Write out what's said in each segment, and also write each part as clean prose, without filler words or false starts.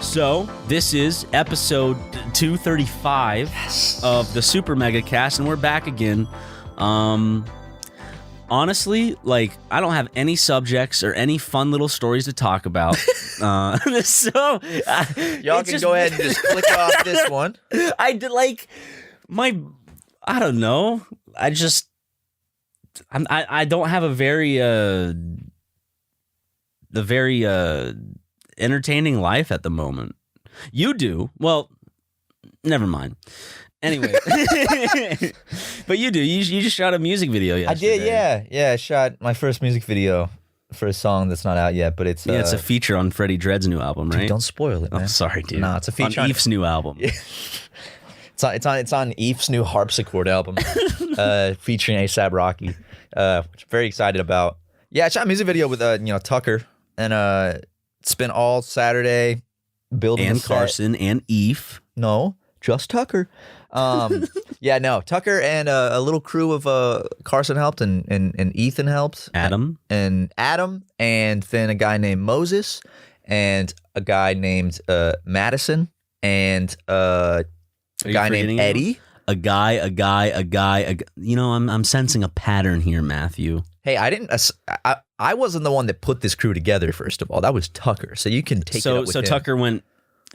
So, this is episode 235 of the SuperMegaCast, and we're back again. Honestly, like, I don't have any subjects or any fun little stories to talk about. Y'all can go ahead and just click off this one. I don't know. I don't have a very entertaining life at the moment. You do. Well, never mind. Anyway, but you do. You just shot a music video yesterday. I did, yeah. I shot my first music video for a song that's not out yet, but it's it's a feature on Freddie Dredd's new album, right? Dude, don't spoil it, man. Oh, sorry, dude. Nah, it's a feature on Eve's new album. It's on Eve's new harpsichord album, featuring A$AP Rocky, which I'm very excited about. Yeah, I shot a music video with Tucker, and spent all Saturday building and the set. Carson and Eve. No, just Tucker. Tucker and a little crew of Carson helped and Ethan helped. Adam, and then a guy named Moses and a guy named Madison and a guy named Eddie. A guy. You know, I'm sensing a pattern here, Matthew. Hey, I wasn't the one that put this crew together, first of all. That was Tucker. So you can take it up with him. Tucker went,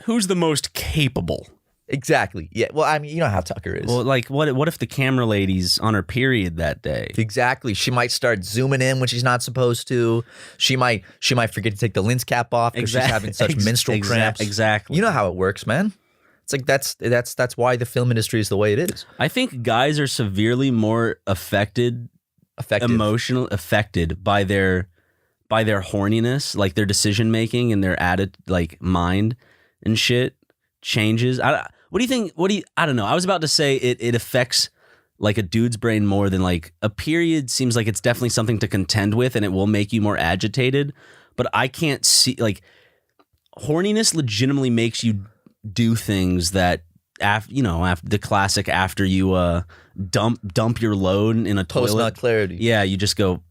who's the most capable? Exactly. Yeah. Well, I mean, you know how Tucker is. Well, like, what if the camera lady's on her period that day? Exactly. She might start zooming in when she's not supposed to. She might forget to take the lens cap off because she's having such menstrual cramps. Exactly. You know how it works, man. It's like that's why the film industry is the way it is. I think guys are severely more affected by their horniness, like their decision making and their added like mind and shit changes. What do you think? I don't know. I was about to say it affects like a dude's brain more than like a period. Seems like it's definitely something to contend with, and it will make you more agitated. But I can't see like horniness legitimately makes you do things that after the classic after you dump your load in a toilet. Post-nut clarity. Yeah, you just go,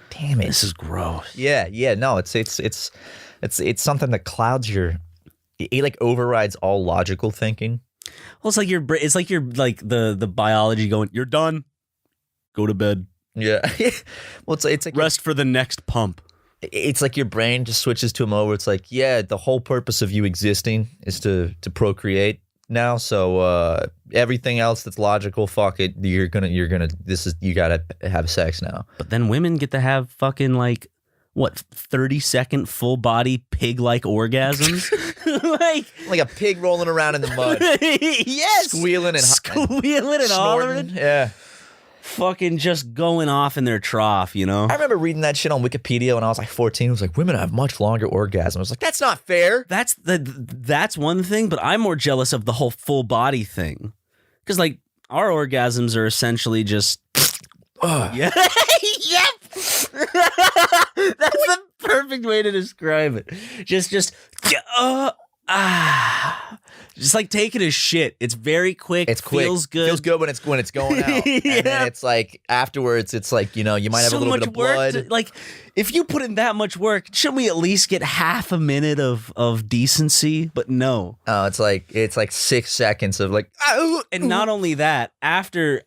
damn it, this is gross. Yeah. No, it's something that clouds it like overrides all logical thinking. Well, it's like the biology going, you're done, go to bed. Yeah. Well, it's like rest for the next pump. It's like your brain just switches to a mode where it's like, yeah, the whole purpose of you existing is to procreate now. So everything else that's logical, fuck it. You gotta have sex now. But then women get to have fucking like 30-second full body pig like orgasms, like a pig rolling around in the mud. Yes, squealing and hollering. Yeah. Fucking just going off in their trough, you know? I remember reading that shit on Wikipedia when I was like 14. It was like, women have much longer orgasms. I was like, that's not fair. That's one thing, but I'm more jealous of the whole full body thing. Because, like, our orgasms are essentially just... Yeah. Yep! That's the perfect way to describe it. Just like taking a shit. It's very quick. It's quick. Feels good. Feels good when it's going out. And then it's like afterwards, it's like, you might have a little bit of blood. Like, if you put in that much work, shouldn't we at least get half a minute of decency? But no. Oh, it's like 6 seconds of like, and not only that, after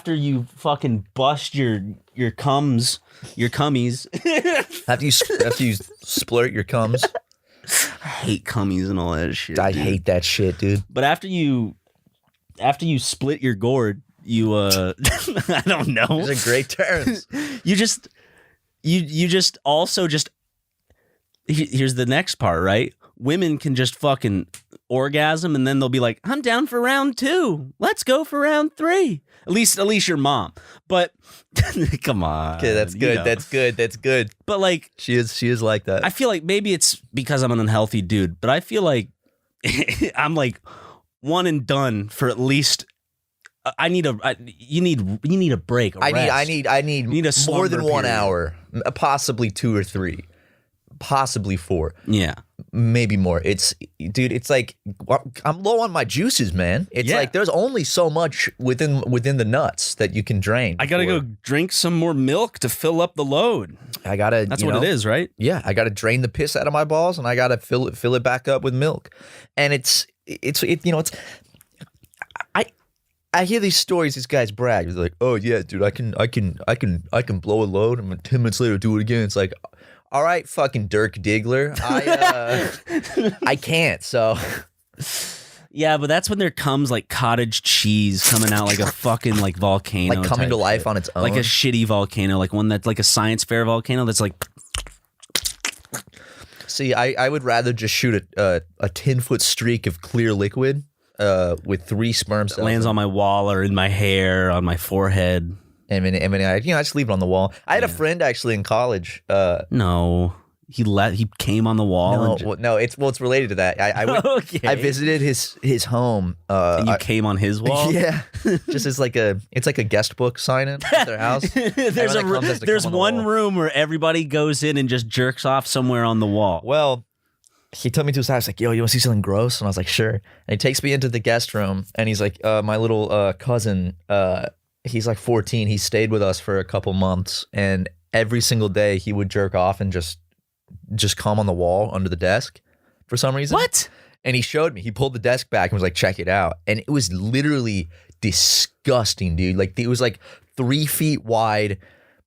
you fucking bust your cummies. after you splurt your cums. I hate cummies and all that shit. I hate that shit, dude. But after you split your gourd, you I don't know. Those are great terms. You just also here's the next part, right? Women can just fucking orgasm and then they'll be like, I'm down for round 2. Let's go for round 3. At least your mom. But come on. Okay, that's good. That's good. But like she is like that. I feel like maybe it's because I'm an unhealthy dude, but I feel like I'm like one and done for at least you need a break. I need more than 1 hour, possibly 2 or 3. possibly 4. Yeah. Maybe more. It's like I'm low on my juices, man. It's like there's only so much within the nuts that you can drain. I gotta go drink some more milk to fill up the load. That's what it is, right? Yeah, I gotta drain the piss out of my balls, and I gotta fill it back up with milk. And I hear these stories. These guys brag. They're like, "Oh yeah, dude, I can blow a load, and 10 minutes later do it again." It's like, all right, fucking Dirk Diggler, I can't. So yeah, but that's when there comes like cottage cheese coming out like a fucking like volcano, like coming to life shit. On its own, like a shitty volcano, like one that's like a science fair volcano that's like. See, I would rather just shoot a 10-foot streak of clear liquid with 3 sperm cells. It lands on my wall or in my hair, on my forehead. I just leave it on the wall. I had a friend actually in college. No, he came on the wall. No, it's related to that. I visited his home. And you came on his wall. Yeah, just as it's like a guest book sign in at their house. There's one room where everybody goes in and just jerks off somewhere on the wall. Well, he took me to his house, like, yo, you want to see something gross? And I was like, sure. And he takes me into the guest room, and he's like, my little cousin. He's like 14. He stayed with us for a couple months, and every single day he would jerk off and just come on the wall under the desk for some reason. What? And he showed me. He pulled the desk back and was like, check it out. And it was literally disgusting, dude. Like, it was like 3 feet wide.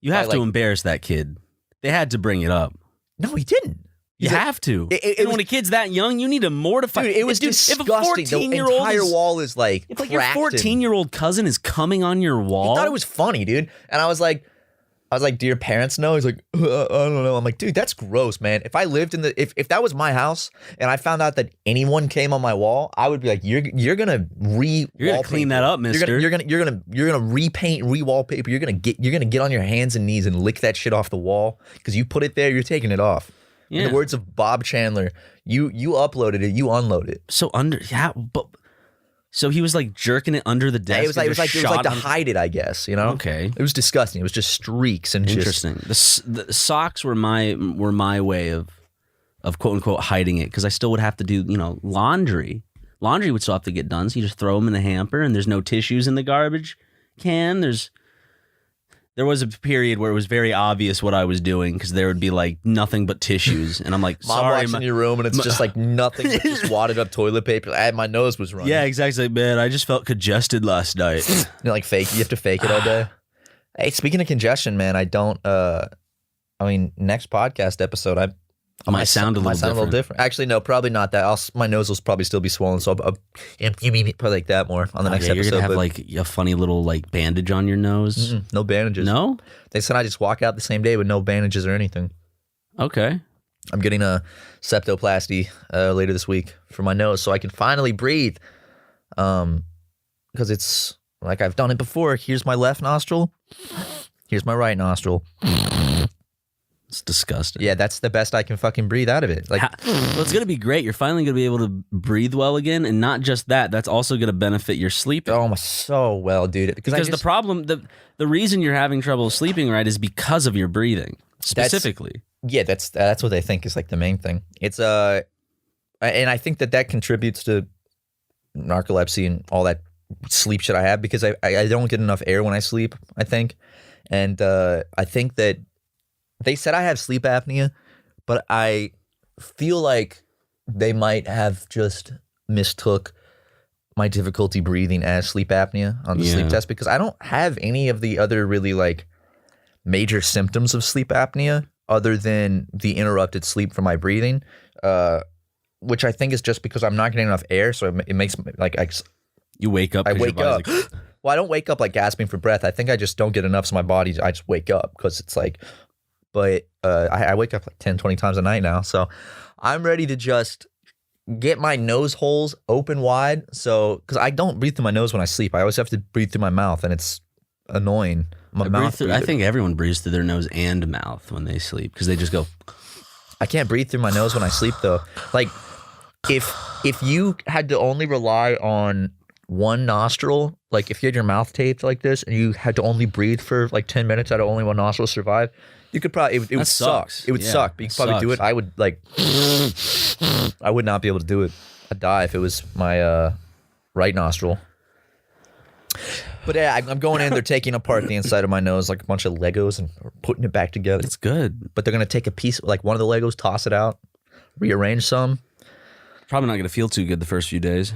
You have to embarrass that kid. They had to bring it up. No, he didn't. You have to. When a kid's that young, you need to mortify. Dude, it was disgusting. The entire wall is like it's like your 14-year-old cousin is coming on your wall. He thought it was funny, dude. And I was like, do your parents know? He's like, I don't know. I'm like, dude, that's gross, man. If I lived if that was my house and I found out that anyone came on my wall, I would be like, you're gonna clean that up, mister. You're gonna repaint, re-wallpaper. You're gonna get on your hands and knees and lick that shit off the wall because you put it there. You're taking it off. Yeah. In the words of Bob Chandler, you uploaded it, you unloaded it. So he was like jerking it under the desk. It was like to hide it, I guess. You know? Okay. It was disgusting. It was just streaks and interesting. The socks were my way of quote unquote hiding it because I still would have to do laundry. Laundry would still have to get done, so you just throw them in the hamper, and there's no tissues in the garbage can. There was a period where it was very obvious what I was doing because there would be like nothing but tissues, and I'm like, Mom walks in your room and it's just like nothing but just wadded up toilet paper. My nose was running. Yeah, exactly. Man, I just felt congested last night. You have to fake it all day. Hey, speaking of congestion, man, I don't. Next podcast episode, I might sound a little different. Actually, no, probably not that. My nose will probably still be swollen, so you mean probably like that more on the next episode. You're gonna have like a funny little like bandage on your nose. No bandages. No, they said I just walk out the same day with no bandages or anything. Okay, I'm getting a septoplasty later this week for my nose, so I can finally breathe. Because it's like I've done it before. Here's my left nostril. Here's my right nostril. It's disgusting. Yeah, that's the best I can fucking breathe out of it. Like, well, it's gonna be great. You're finally gonna be able to breathe well again, and not just that. That's also gonna benefit your sleeping. Oh, so well, dude. Because the problem, the reason you're having trouble sleeping, right, is because of your breathing specifically. That's what they think is like the main thing. It's and I think that contributes to narcolepsy and all that sleep shit I have because I don't get enough air when I sleep. I think, and I think that. They said I have sleep apnea, but I feel like they might have just mistook my difficulty breathing as sleep apnea on the sleep test because I don't have any of the other really like major symptoms of sleep apnea other than the interrupted sleep from my breathing, which I think is just because I'm not getting enough air. So it makes like you wake up. I wake up. Like, well, I don't wake up like gasping for breath. I think I just don't get enough, so my body. I just wake up because it's like. But I wake up like 10, 20 times a night now. So I'm ready to just get my nose holes open wide. So, because I don't breathe through my nose when I sleep. I always have to breathe through my mouth, and it's annoying. I think everyone breathes through their nose and mouth when they sleep because they just go. I can't breathe through my nose when I sleep, though. Like, if you had to only rely on one nostril, like if you had your mouth taped like this and you had to only breathe for like 10 minutes out of only one nostril to survive, You could probably it would suck. It would suck, but you could probably do it. I would I would not be able to do it. I'd die if it was my right nostril. But yeah, I'm going in. They're taking apart the inside of my nose like a bunch of Legos and putting it back together. It's good. But they're gonna take a piece, like one of the Legos, toss it out, rearrange some. Probably not gonna feel too good the first few days.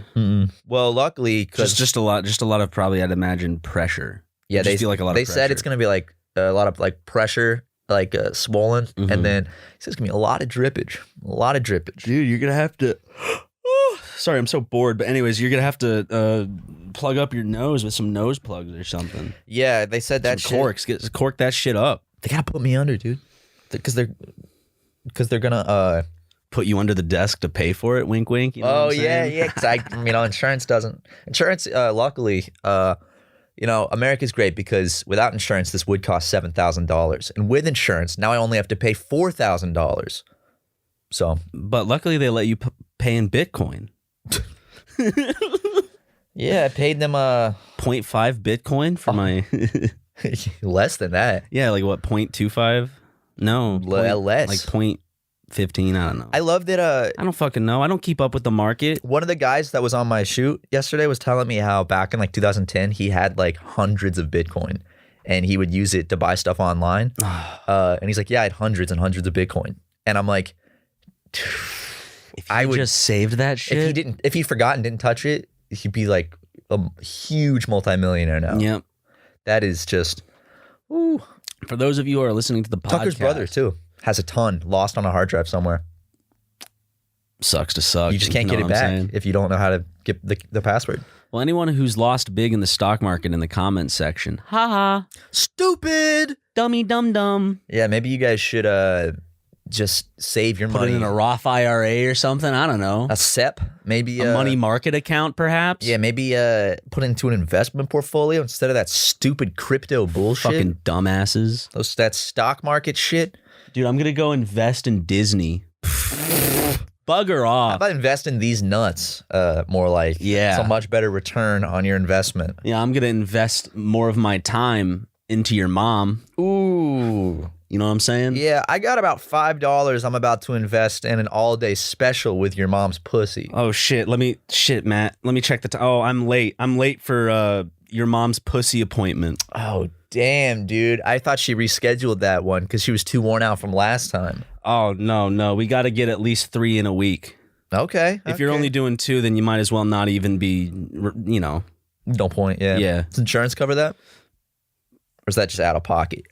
Well, luckily, just a lot of probably I'd imagine pressure. Yeah, they feel like a lot. They said it's gonna be like a lot of like pressure. Like swollen, and then he says it's gonna be a lot of drippage. Dude, you're gonna have to. Sorry, I'm so bored. But anyways, you're gonna have to plug up your nose with some nose plugs or something. Yeah, they said that some corks. Cork that shit up. They gotta put me under, dude, because they're gonna put you under the desk to pay for it. Wink, wink. You know what I'm saying? yeah. Because insurance doesn't. Insurance, luckily, America's great because without insurance, this would cost $7,000, and with insurance, now I only have to pay $4,000. So, but luckily they let you pay in Bitcoin. Yeah, I paid them 0.5 Bitcoin for my less than that. Yeah, like what 0.25? No, less. Like 0.15. I don't know. I love that. I don't fucking know. I don't keep up with the market. One of the guys that was on my shoot yesterday was telling me how back in like 2010 he had like hundreds of Bitcoin, and he would use it to buy stuff online. And he's like, "Yeah, I had hundreds and hundreds of Bitcoin," and I'm like, if I would just saved that shit. If he forgot and didn't touch it, he'd be like a huge multimillionaire now. Yep. That is just. Ooh. For those of you who are listening to the podcast, Tucker's brother too has a ton lost on a hard drive somewhere. Sucks to suck. You just can't get it back if you don't know how to get the password. Well, anyone who's lost big in the stock market in the comments section, haha, stupid, dummy, dum. Yeah, maybe you guys should just save your money. Put it in a Roth IRA or something. I don't know. A SEP, maybe a money market account, perhaps. Yeah, maybe put it into an investment portfolio instead of that stupid crypto bullshit. Fucking dumbasses. That stock market shit. Dude, I'm gonna go invest in Disney. Bugger off. How about invest in these nuts? More like, yeah, it's a much better return on your investment. Yeah, I'm gonna invest more of my time into your mom. Ooh. You know what I'm saying? Yeah, I got about $5 I'm about to invest in an all-day special with your mom's pussy. Oh, shit. Matt. Let me check the time. Oh, I'm late. I'm late for your mom's pussy appointment. Oh, damn, dude. I thought she rescheduled that one because she was too worn out from last time. Oh, no. We got to get at least 3 in a week. Okay. If you're only doing 2, then you might as well not even be, No point, yeah. Yeah. Does insurance cover that? Or is that just out of pocket?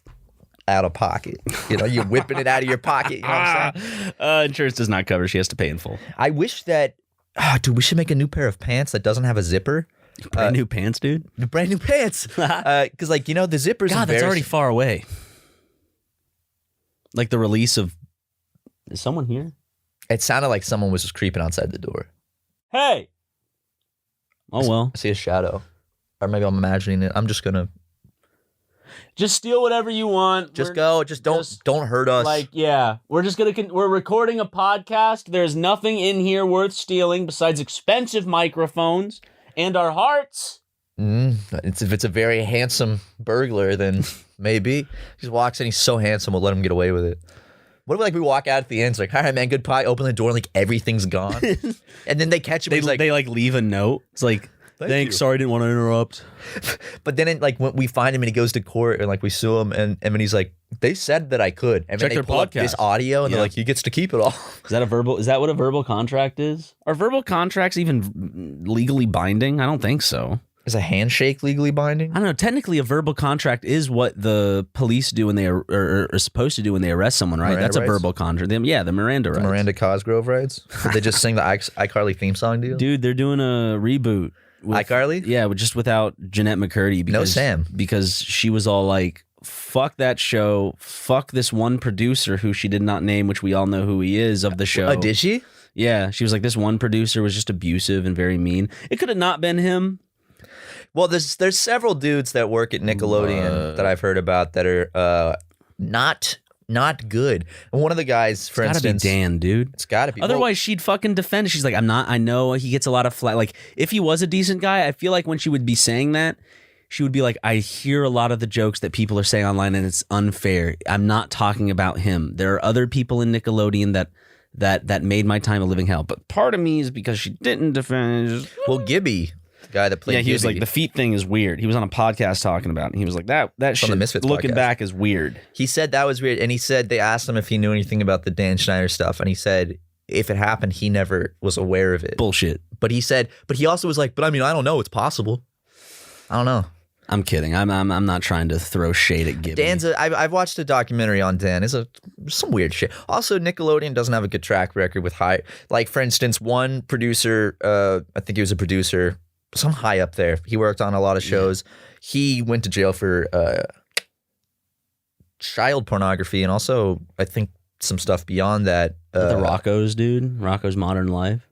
Out of pocket. You're whipping it out of your pocket. You know what I'm saying? Insurance does not cover. She has to pay in full. I wish that, dude, we should make a new pair of pants that doesn't have a zipper. Brand new pants, dude? Brand new pants. Because, the zippers. God, that's already far away. Like the release of. Is someone here? It sounded like someone was just creeping outside the door. Hey! Oh, well. I see a shadow. Or maybe I'm imagining it. I'm just going to. Just steal whatever you want. Just go. Just don't hurt us. We're recording a podcast. There's nothing in here worth stealing besides expensive microphones and our hearts. If it's a very handsome burglar, then maybe. He just walks in. He's so handsome. We'll let him get away with it. What if we walk out at the end? It's like, all right, man, good pie. Open the door and everything's gone. And then they catch him. They leave a note. It's like, thanks. Sorry, didn't want to interrupt. But then when we find him and he goes to court and we sue him and he's like, they said that I could. And check then they pull podcast. Up this audio and they're like, he gets to keep it all. Is that what a verbal contract is? Are verbal contracts even legally binding? I don't think so. Is a handshake legally binding? I don't know. Technically, a verbal contract is what the police do when they are supposed to do when they arrest someone, right? Miranda That's rights? A verbal contract. The Miranda rights. The Miranda Cosgrove rights? Did they just sing the iCarly theme song deal? Dude, they're doing a reboot. iCarly? Yeah, just without Jennette McCurdy. No Sam. Because she was all like, fuck that show. Fuck this one producer who she did not name, which we all know who he is of the show. Oh, did she? Yeah, she was like, this one producer was just abusive and very mean. It could have not been him. Well, there's several dudes that work at Nickelodeon that I've heard about that are not good. And one of the guys, for instance, gotta be Dan, dude. It's gotta be. Otherwise, she'd fucking defend it. She's like, I know he gets a lot of flack. Like, if he was a decent guy, I feel like when she would be saying that, she would be like, I hear a lot of the jokes that people are saying online and it's unfair. I'm not talking about him. There are other people in Nickelodeon that made my time a living hell. But part of me is because she didn't defend. Well, Gibby, the guy that played he was Gibby. like, the feet thing is weird. He was on a podcast talking about it. And he was like, that shit, the Misfits looking podcast. back, is weird. He said that was weird. And he said they asked him if he knew anything about the Dan Schneider stuff. And he said if it happened, he never was aware of it. Bullshit. But he also was like, but I mean, I don't know. It's possible. I don't know. I'm kidding. I'm not trying to throw shade at Gibby. I've watched a documentary on Dan. It's some weird shit. Also, Nickelodeon doesn't have a good track record with like for instance, one producer, I think he was a producer, some high up there. He worked on a lot of shows. He went to jail for child pornography and also I think some stuff beyond that. The Rocco's dude, Rocco's Modern Life.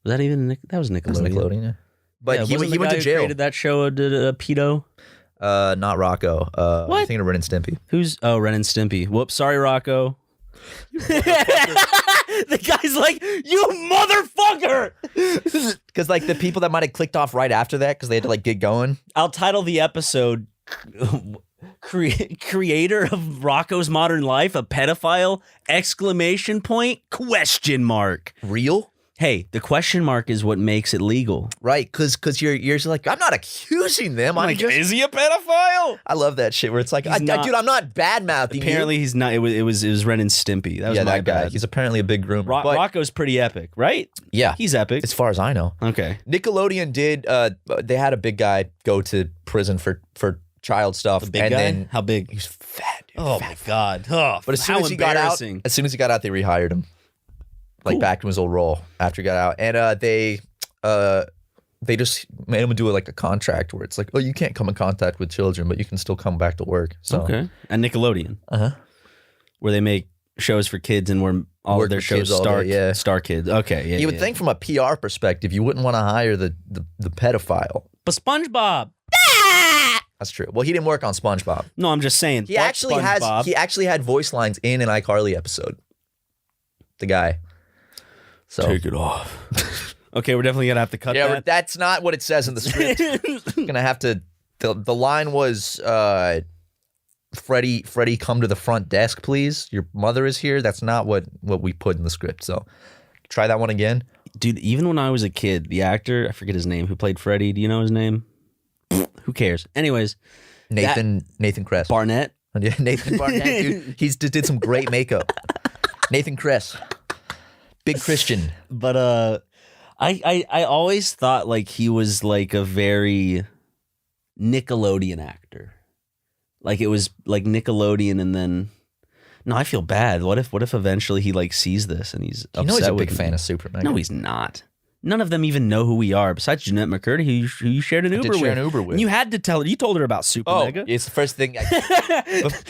Was that even that was Nickelodeon? That was Nickelodeon, yeah. But he went to jail. Created that show, did a pedo. Not Rocco. What? I'm thinking of Ren and Stimpy. Ren and Stimpy. Whoops, sorry, Rocco. The guy's like, you motherfucker! Because like the people that might have clicked off right after that because they had to like get going. I'll title the episode Creator of Rocco's Modern Life, a pedophile, exclamation point, question mark. Real? Hey, the question mark is what makes it legal. Right, because you're like, I'm not accusing them. I'm like, just... is he a pedophile? I love that shit where it's like, dude, I'm not bad-mouthing Apparently he's not. It was Ren and Stimpy. That was my that guy. bad. He's apparently a big groomer. Rocco's pretty epic, right? Yeah. He's epic. As far as I know. Okay. Nickelodeon did, they had a big guy go to prison for child stuff. A big guy? Then, how big? He's fat, dude. Oh, my God. Oh, but as soon as he got out, they rehired him. Like back to his old role after he got out. And they just made him do like a contract where it's like, oh, you can't come in contact with children, but you can still come back to work. So. Okay. And Nickelodeon. Uh-huh. Where they make shows for kids and where all of their shows star kids. Okay. Yeah. You would think from a PR perspective, you wouldn't want to hire the pedophile. But SpongeBob. That's true. Well, he didn't work on SpongeBob. No, I'm just saying. He actually had voice lines in an iCarly episode. The guy. So take it off. Okay, we're definitely gonna have to cut that. Yeah, that's not what it says in the script. Gonna have to. The line was, Freddie, come to the front desk, please. Your mother is here. That's not what we put in the script. So try that one again, dude. Even when I was a kid, the actor, I forget his name, who played Freddie. Do you know his name? Who cares? Anyways, Nathan Kress. Barnett. Yeah, Nathan Barnett, dude. He's did some great makeup. Nathan Kress. Big Christian. But I always thought like he was like a very Nickelodeon actor. Like it was like Nickelodeon and then no, I feel bad. What if eventually he like sees this and he's upset he's a with big fan of SuperMega. No, he's not. None of them even know who we are besides Jennette McCurdy, who you shared an Uber with. And you had to tell her. You told her about SuperMega. Oh, it's the first thing.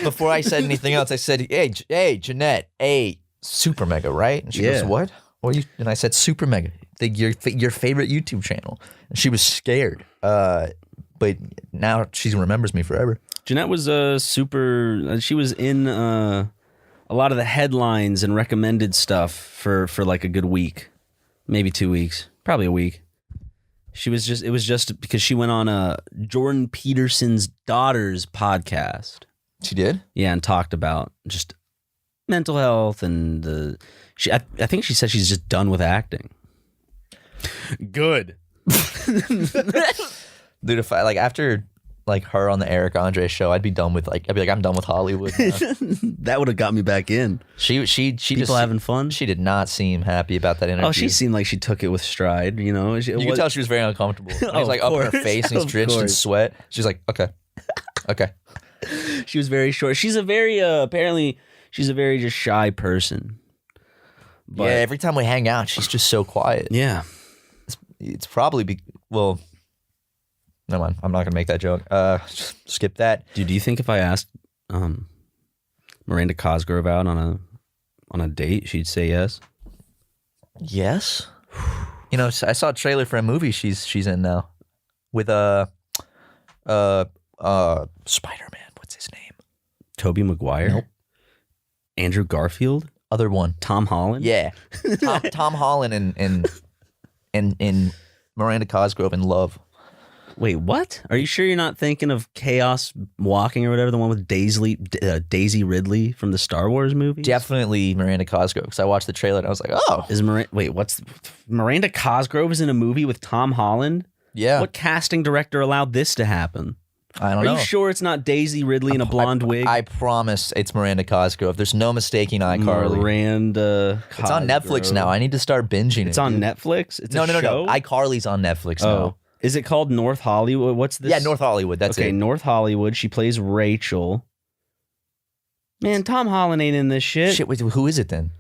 Before I said anything else, I said, hey, Jennette, hey, SuperMega, right? And she goes, what? And I said, SuperMega, your favorite YouTube channel. And she was scared. But now she remembers me forever. Jennette was she was in a lot of the headlines and recommended stuff for like a good week. Maybe 2 weeks, probably a week. It was just because she went on Jordan Peterson's daughter's podcast. She did? Yeah, and talked about just mental health and I think she said she's just done with acting. Good. Dude, if I after her on the Eric Andre show, I'd be done with I'm done with Hollywood. That would have got me back in. She people just having fun. She did not seem happy about that interview. Oh, she seemed like she took it with stride. You know, you could tell she was very uncomfortable. He's like up in her face and he's drenched in sweat. She's like, okay. She was very short. She's a very apparently she's a very just shy person. But yeah, every time we hang out, she's just so quiet. Yeah, it's probably never mind. I'm not gonna make that joke. Skip that. Dude, do you think if I asked Miranda Cosgrove out on a date, she'd say yes? Yes. You know, I saw a trailer for a movie she's in now with Spider-Man. What's his name? Tobey Maguire. Nope. Andrew Garfield. Other one. Tom Holland. Yeah. Tom Holland and Miranda Cosgrove in love. Wait, what? Are you sure you're not thinking of Chaos Walking or whatever, the one with Daisy Ridley from the Star Wars movie? Definitely Miranda Cosgrove, because I watched the trailer and I was like, oh. Miranda Cosgrove is in a movie with Tom Holland? Yeah. What casting director allowed this to happen? I don't know. Are you sure it's not Daisy Ridley in a blonde wig? I promise it's Miranda Cosgrove. There's no mistaking iCarly. Miranda Cosgrove. It's on Netflix now. I need to start binging it. It's on Netflix? It's no. show? iCarly's on Netflix now. Is it called North Hollywood? What's this? Yeah, North Hollywood. That's it. Okay, North Hollywood. She plays Rachel. Man, Tom Holland ain't in this shit. Shit, wait, who is it then?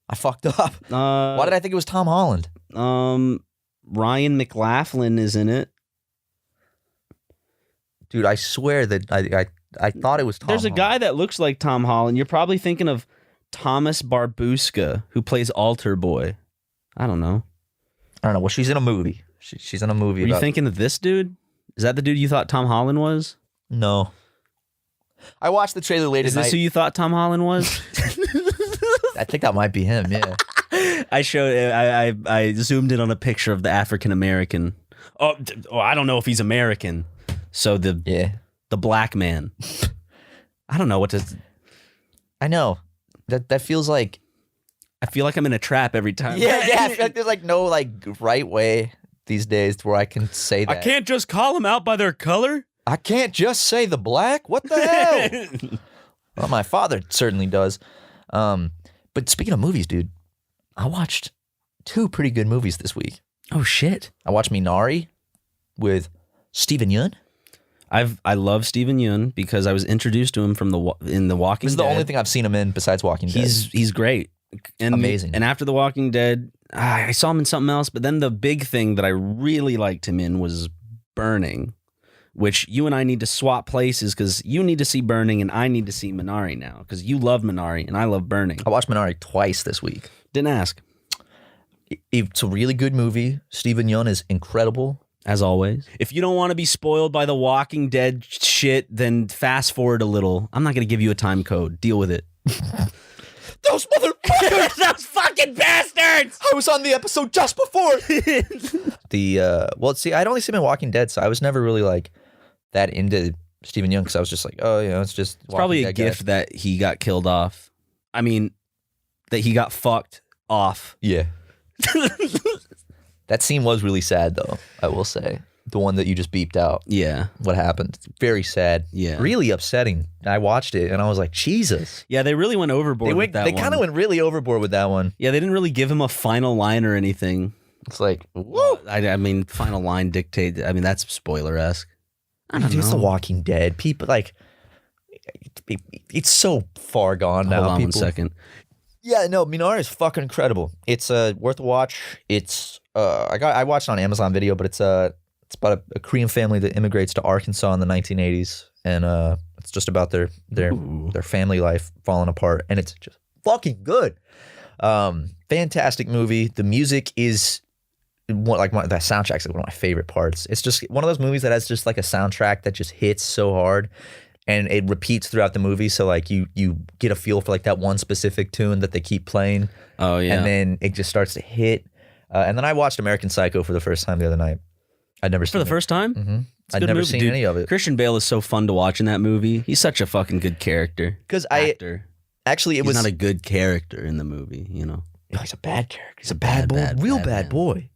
I fucked up. Why did I think it was Tom Holland? Ryan McLaughlin is in it. Dude, I swear that I thought it was Tom There's Holland. a guy that looks like Tom Holland. You're probably thinking of Thomas Barbuska, who plays Altar Boy. I don't know. Well, she's in a movie. She's in a movie. Are you thinking of this dude? Is that the dude you thought Tom Holland was? No. I watched the trailer late at night. Is this who you thought Tom Holland was? I think that might be him, yeah. I zoomed in on a picture of the African American. Oh, I don't know if he's American. So the black man. I don't know what to. I know that feels like. I feel like I'm in a trap every time. Yeah. I feel like there's like no like right way these days to where I can say that. I can't just call them out by their color. I can't just say the black. What the hell? Well, my father certainly does. But speaking of movies, dude, I watched 2 pretty good movies this week. Oh shit! I watched Minari with Steven Yeun. I love Steven Yeun because I was introduced to him in The Walking Dead. This is the only thing I've seen him in besides Walking Dead. He's great. And, amazing. And after The Walking Dead, I saw him in something else, but then the big thing that I really liked him in was Burning, which you and I need to swap places because you need to see Burning and I need to see Minari now because you love Minari and I love Burning. I watched Minari twice this week. Didn't ask. It's a really good movie. Steven Yeun is incredible. As always. If you don't want to be spoiled by the Walking Dead shit, then fast forward a little. I'm not going to give you a time code. Deal with it. Those motherfuckers! Those fucking bastards! I was on the episode just before. Well, see, I'd only seen him in Walking Dead, so I was never really like that into Steven Yeun because I was just like, oh, it's just. It's probably a gift that he got killed off. I mean, that he got fucked off. Yeah. That scene was really sad, though, I will say. The one that you just beeped out. Yeah. What happened. Very sad. Yeah. Really upsetting. I watched it, and I was like, Jesus. Yeah, they really went overboard with that one. They kind of went really overboard with that one. Yeah, they didn't really give him a final line or anything. It's like, woo! I mean, final line dictate. I mean, that's spoiler-esque. I don't know. It's The Walking Dead. People, like, it's so far gone now. Hold on 1 second. Yeah, no, Minari is fucking incredible. It's worth a watch. It's I watched it on Amazon Video, but it's about a Korean family that immigrates to Arkansas in the 1980s, and it's just about their family life falling apart, and it's just fucking good. Fantastic movie. The music is the soundtrack's like one of my favorite parts. It's just one of those movies that has just like a soundtrack that just hits so hard. And it repeats throughout the movie, so like you get a feel for like that one specific tune that they keep playing. Oh yeah, and then it just starts to hit. And then I watched American Psycho for the first time the other night. I'd never seen it. For the first time? Mm-hmm. I'd never seen any of it. Christian Bale is so fun to watch in that movie. He's such a fucking good character. Because he's not a good character in the movie, you know. He's a bad character. He's a bad boy, real bad boy.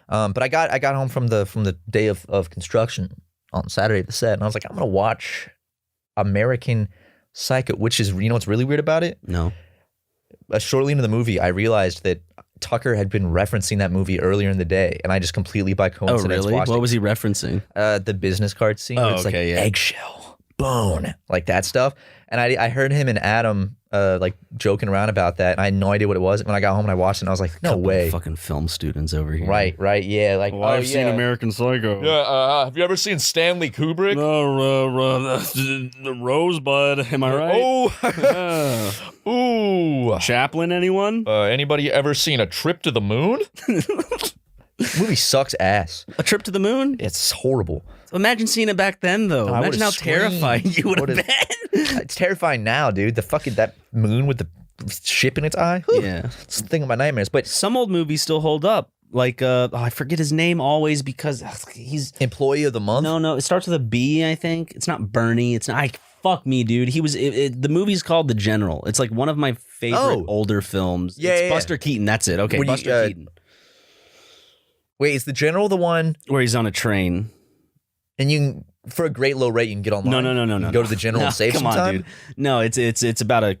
But I got home from the day of construction on Saturday at the set, and I was like, I'm gonna watch American Psycho, which is, you know what's really weird about it? No. Shortly into the movie, I realized that Tucker had been referencing that movie earlier in the day, and I just completely by coincidence watched it. What was he referencing? The business card scene. Where it's eggshell, bone, like that stuff. And I heard him and Adam like joking around about that, and I had no idea what it was. When I got home and I watched it, and I was like, no way. Fucking film students over here. Right, yeah. Like, I've seen American Psycho. Yeah, have you ever seen Stanley Kubrick? The Rosebud, am I right? Ooh. Chaplin, anyone? Anybody ever seen A Trip to the Moon? Movie sucks ass. A Trip to the Moon? It's horrible. Imagine seeing it back then, though. Imagine how terrifying you would have been. It's terrifying now, dude. That moon with the ship in its eye. Whew. Yeah. It's the thing of my nightmares. But some old movies still hold up. like I forget his name always because he's Employee of the month. No, it starts with a B. I think it's not Bernie. It's not. Fuck me, dude. He was. The movie's called The General. It's like one of my favorite older films. Yeah, it's Buster Keaton. That's it. Okay, Buster Keaton. Wait, is The General the one where he's on a train? And you can, for a great low rate, you can get online. No. Go to The General and save some time. Dude. No, it's about a.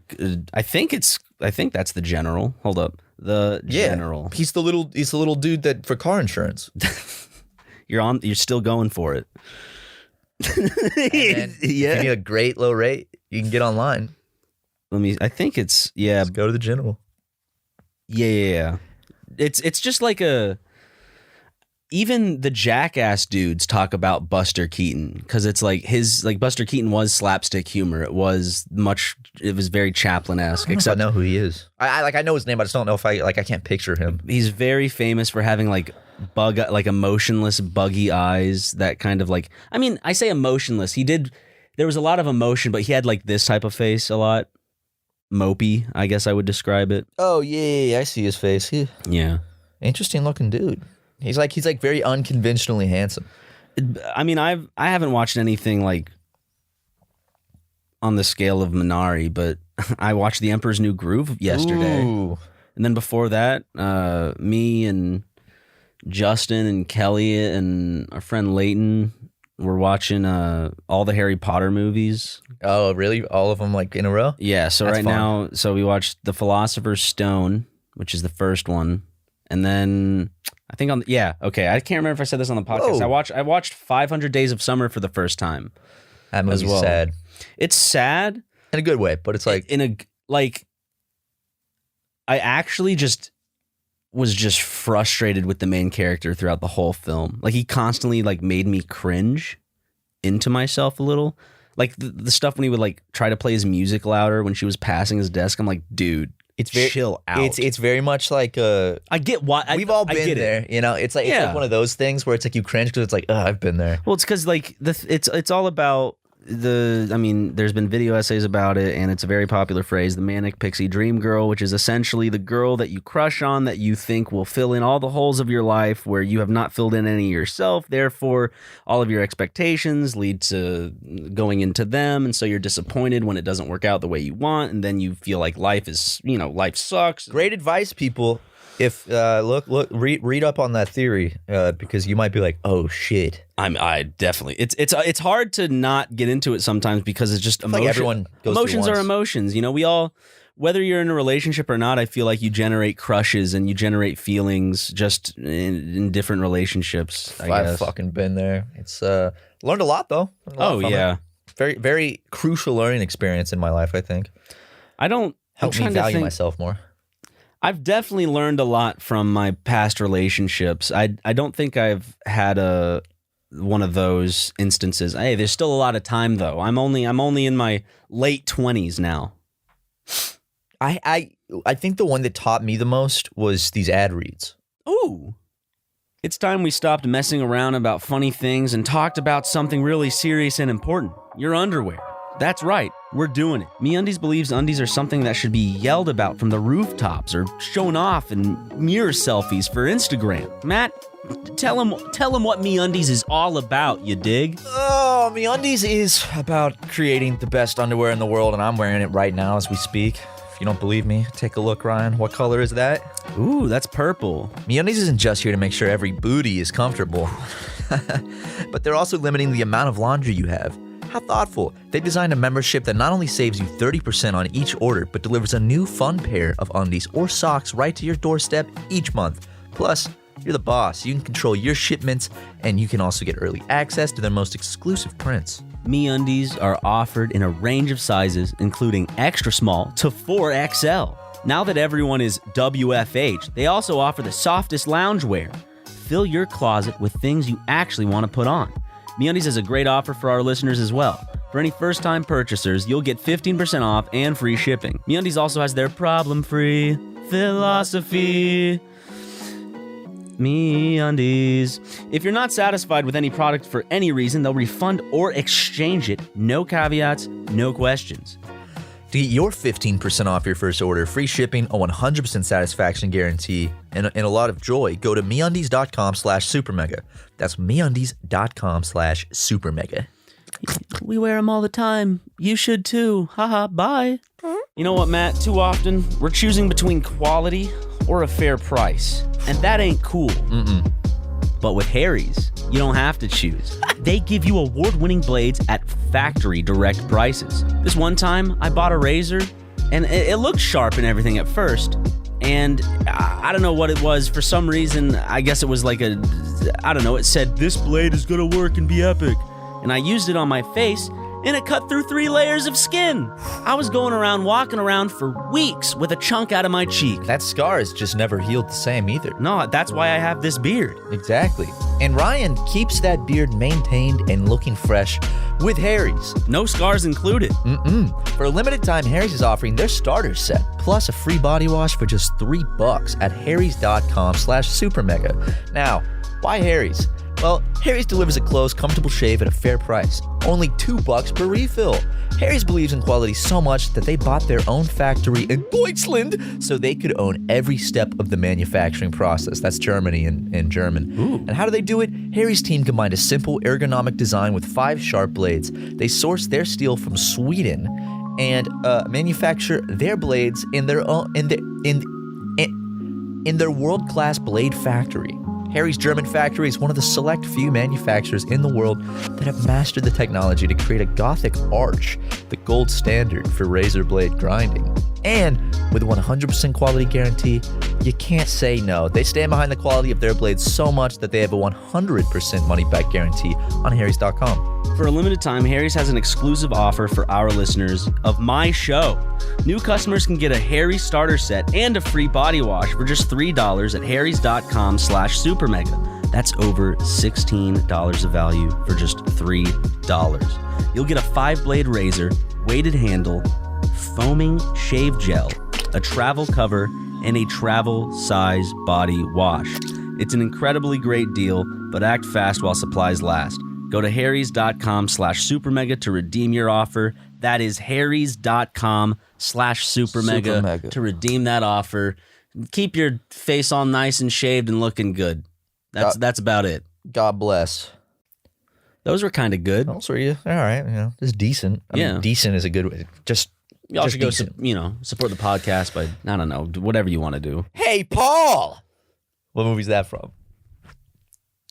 I think that's The General. Hold up, The General. He's the little dude that for car insurance. You're still going for it. If you need a great low rate, you can get online. I think it's Just go to The General. Yeah. It's just like even the Jackass dudes talk about Buster Keaton because it's like Buster Keaton was slapstick humor. It was very Chaplin-esque. Except I know who he is. I know his name, but I just don't know if I can't picture him. He's very famous for having like emotionless buggy eyes that kind of like, I mean, I say emotionless. There was a lot of emotion, but he had like this type of face a lot. Mopey, I guess I would describe it. Oh yeah, I see his face. Yeah. Interesting looking dude. He's like very unconventionally handsome. I mean, I haven't watched anything like on the scale of Minari, but I watched The Emperor's New Groove yesterday. Ooh. And then before that, me and Justin and Kelly and our friend Leighton were watching all the Harry Potter movies. Oh, really? All of them like in a row? Yeah, so That's fun. Now we watched The Philosopher's Stone, which is the first one. And then I think I can't remember if I said this on the podcast. Whoa. I watched 500 Days of Summer for the first time. That movie's sad. It's sad in a good way, but it's like I actually was just frustrated with the main character throughout the whole film. Like he constantly like made me cringe into myself a little. Like the stuff when he would like try to play his music louder when she was passing his desk. I'm like, dude, chill out. It's very much like I get why we've all been there. You know, it's like one of those things where it's like you cringe because it's like, oh, I've been there. Well, it's because like it's all about there's been video essays about it, and it's a very popular phrase, the manic pixie dream girl, which is essentially the girl that you crush on that you think will fill in all the holes of your life where you have not filled in any yourself. Therefore, all of your expectations lead to going into them, and so you're disappointed when it doesn't work out the way you want, and then you feel like life sucks. Great advice, people. If read up on that theory because you might be like, oh shit. I definitely it's hard to not get into it sometimes because it's just emotion. Like everyone goes emotions are emotions. You know, we all, whether you're in a relationship or not, I feel like you generate crushes and you generate feelings just in different relationships. I've fucking been there. It's learned a lot though. Oh yeah, very very crucial learning experience in my life. I think helped me value myself more. I've definitely learned a lot from my past relationships. I don't think I've had one of those instances. Hey, there's still a lot of time though. I'm only in my late 20s now. I think the one that taught me the most was these ad reads. Ooh. It's time we stopped messing around about funny things and talked about something really serious and important. Your underwear. That's right, we're doing it. MeUndies believes undies are something that should be yelled about from the rooftops or shown off in mirror selfies for Instagram. Matt, tell him what MeUndies is all about, you dig? Oh, MeUndies is about creating the best underwear in the world, and I'm wearing it right now as we speak. If you don't believe me, take a look, Ryan. What color is that? Ooh, that's purple. MeUndies isn't just here to make sure every booty is comfortable, but they're also limiting the amount of laundry you have. How thoughtful. They designed a membership that not only saves you 30% on each order, but delivers a new fun pair of undies or socks right to your doorstep each month. Plus, you're the boss. You can control your shipments, and you can also get early access to their most exclusive prints. MeUndies are offered in a range of sizes, including extra small to 4XL. Now that everyone is WFH, they also offer the softest loungewear. Fill your closet with things you actually want to put on. MeUndies has a great offer for our listeners as well. For any first-time purchasers, you'll get 15% off and free shipping. MeUndies also has their problem-free philosophy. MeUndies. If you're not satisfied with any product for any reason, they'll refund or exchange it. No caveats, no questions. To get your 15% off your first order, free shipping, a 100% satisfaction guarantee, and a lot of joy, go to MeUndies.com/SuperMega. That's MeUndies.com/SuperMega. We wear them all the time. You should too. Haha, bye. You know what, Matt? Too often, we're choosing between quality or a fair price. And that ain't cool. But with Harry's, you don't have to choose. They give you award-winning blades at factory direct prices. This one time, I bought a razor, and it looked sharp and everything at first. And I don't know what it was. For some reason, I guess it was like it said, this blade is gonna work and be epic. And I used it on my face, and it cut through 3 layers of skin. I was walking around for weeks with a chunk out of my cheek. That scar has just never healed the same either. No, that's why I have this beard. Exactly. And Ryan keeps that beard maintained and looking fresh with Harry's. No scars included. For a limited time, Harry's is offering their starter set, plus a free body wash for just $3 at harrys.com/supermega. Now, why Harry's? Well, Harry's delivers a close, comfortable shave at a fair price. Only $2 per refill. Harry's believes in quality so much that they bought their own factory in Deutschland so they could own every step of the manufacturing process. That's Germany in German. Ooh. And how do they do it? Harry's team combined a simple ergonomic design with 5 sharp blades. They source their steel from Sweden and manufacture their blades in their world-class blade factory. Harry's German factory is one of the select few manufacturers in the world that have mastered the technology to create a Gothic arch, the gold standard for razor blade grinding. And with a 100% quality guarantee, you can't say no. They stand behind the quality of their blades so much that they have a 100% money-back guarantee on harrys.com. For a limited time, Harry's has an exclusive offer for our listeners of my show. New customers can get a Harry's starter set and a free body wash for just $3 at harrys.com/supermega. That's over $16 of value for just $3. You'll get a 5-blade razor, weighted handle, foaming shave gel, a travel cover, and a travel size body wash. It's an incredibly great deal, but act fast while supplies last. Go to harrys.com/supermega to redeem your offer. That is harrys.com/supermega to redeem that offer. Keep your face all nice and shaved and looking good. That's about it. God bless. Those were kind of good. Those were all right. Just decent. I mean, decent is a good way. You also go, support the podcast by, I don't know, whatever you want to do. Hey, Paul! What movie's that from?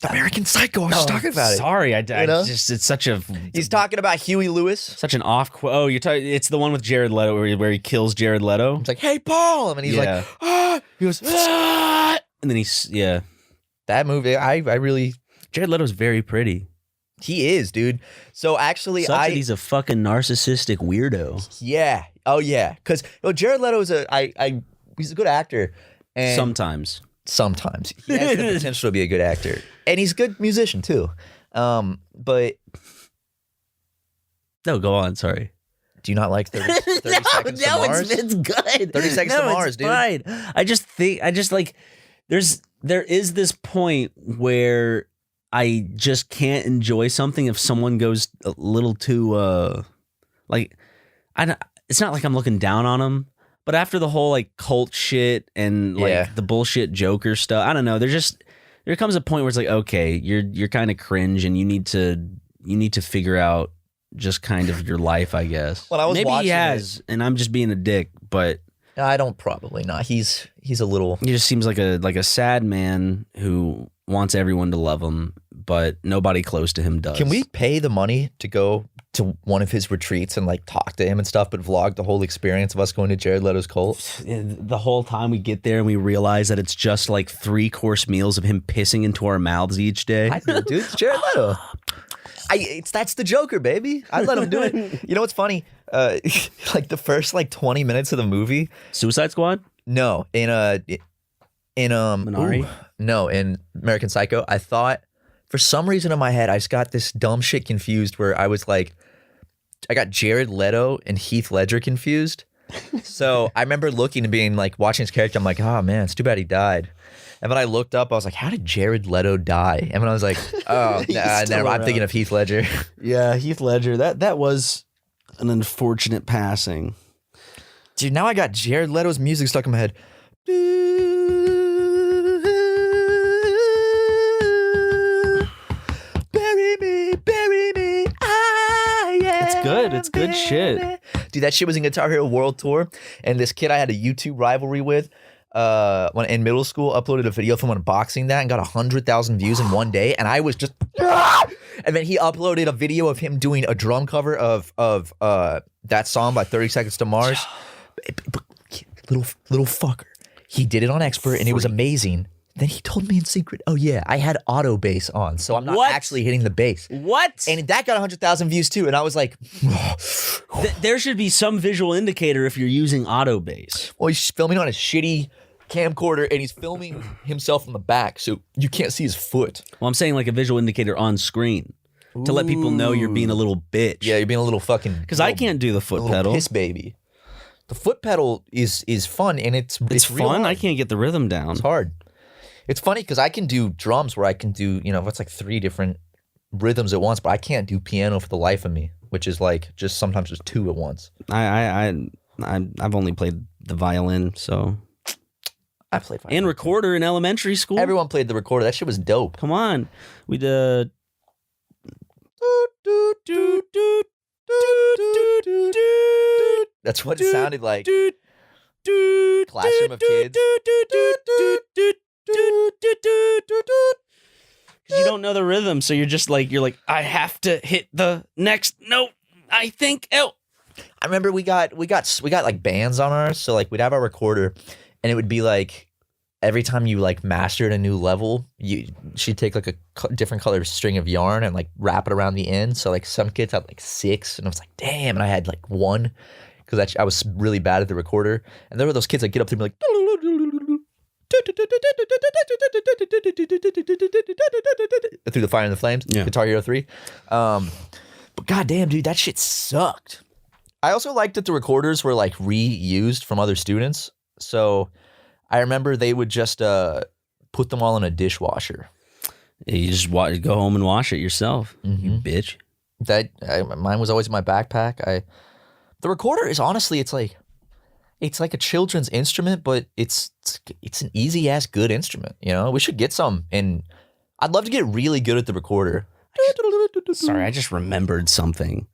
American Psycho. I was talking about it. Sorry, it's such a... He's talking about Huey Lewis. Such an off... Oh, it's the one with Jared Leto where he kills Jared Leto. It's like, hey, Paul! And he's like, ah! He goes, ah! And then he's, That movie, I really... Jared Leto's very pretty. He is, dude. So actually, he's a fucking narcissistic weirdo. Yeah. Oh, yeah. Because Jared Leto is he's a good actor. And Sometimes. He has the potential to be a good actor. And he's a good musician, too. But... No, go on. Sorry. Do you not like 30 Seconds to Mars? It's good. 30 Seconds to Mars, dude. Fine. I just like... There is this point where I just can't enjoy something if someone goes a little too... it's not like I'm looking down on them. But after the whole like cult shit and like the bullshit Joker stuff, I don't know. There comes a point where it's like, okay, you're kind of cringe, and you need to figure out just kind of your life, I guess. Well, maybe he has, and I'm just being a dick, but I don't probably not. He's a little. He just seems like a sad man who wants everyone to love him, but nobody close to him does. Can we pay the money to go to one of his retreats and like talk to him and stuff, but vlog the whole experience of us going to Jared Leto's cult? The whole time we get there and we realize that it's just like 3-course meals of him pissing into our mouths each day. I know, dude. It's Jared Leto. That's the Joker, baby. I let him do it. You know what's funny? Like the first 20 minutes of the movie. Suicide Squad? No, in Minari? No, in American Psycho. I thought for some reason in my head I just got this dumb shit confused where I was like, I got Jared Leto and Heath Ledger confused. So I remember looking and being like, watching his character, I'm like, oh man, it's too bad he died. And when I looked up, I was like, how did Jared Leto die? And when I was like, oh, never, I'm thinking of Heath Ledger. Yeah, Heath Ledger. That was an unfortunate passing. Dude, now I got Jared Leto's music stuck in my head. Bury me, ah, yeah. It's good shit. Dude, that shit was in Guitar Hero World Tour, and this kid I had a YouTube rivalry with when in middle school uploaded a video from unboxing that and got 100,000 views in one day, and I was just and then he uploaded a video of him doing a drum cover of that song by 30 Seconds to Mars. Little fucker. He did it on Expert and it was amazing. Then he told me in secret, oh yeah, I had auto bass on, so I'm not actually hitting the bass. What? And that got 100,000 views too, and I was like, there should be some visual indicator if you're using auto bass. well, he's filming on a shitty camcorder and he's filming himself from the back, so you can't see his foot. Well, I'm saying like a visual indicator on screen to let people know you're being a little bitch. Yeah, you're being a little fucking. Because I can't do the foot pedal. Piss baby. The foot pedal is fun and it's fun. I can't get the rhythm down. It's hard. It's funny because I can do drums where I can do, it's like 3 different rhythms at once, but I can't do piano for the life of me, which is like just sometimes just 2 at once. I've only played the violin, so I played violin. And recorder in elementary school. Everyone played the recorder. That shit was dope. Come on, we did. That's what it sounded like. Classroom of kids. You don't know the rhythm, so you're like, I have to hit the next note. I think. Oh, I remember we got like bands on ours, so like we'd have our recorder, and it would be like every time you like mastered a new level, she'd take like a different color string of yarn and like wrap it around the end. So like some kids had like 6, and I was like, damn, and I had like 1 because I was really bad at the recorder, and there were those kids that get up to me like. Through the Fire and the Flames, Guitar Hero 3. But goddamn, dude, that shit sucked. I also liked that the recorders were like reused from other students. So I remember they would just put them all in a dishwasher. Yeah, you just go home and wash it yourself, you bitch. Mine was always in my backpack. The recorder is honestly, it's like a children's instrument, but it's an easy ass good instrument. We should get some, and I'd love to get really good at the recorder. Sorry, I just remembered something,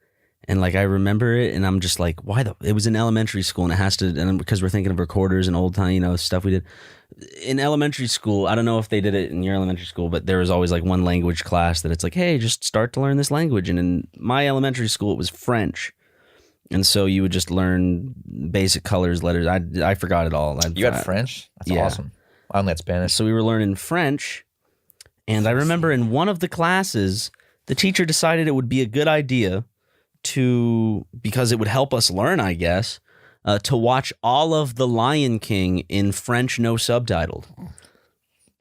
and like I remember it, and I'm just like, why it was in elementary school, and it has to, and because we're thinking of recorders and old time, stuff we did in elementary school. I don't know if they did it in your elementary school, but there was always like one language class that it's like, hey, just start to learn this language, and in my elementary school it was French. And so you would just learn basic colors, letters. I forgot it all. You had French? That's awesome. I only had Spanish. So we were learning French. And I remember in one of the classes, the teacher decided it would be a good idea because it would help us learn, I guess, to watch all of The Lion King in French, no subtitled.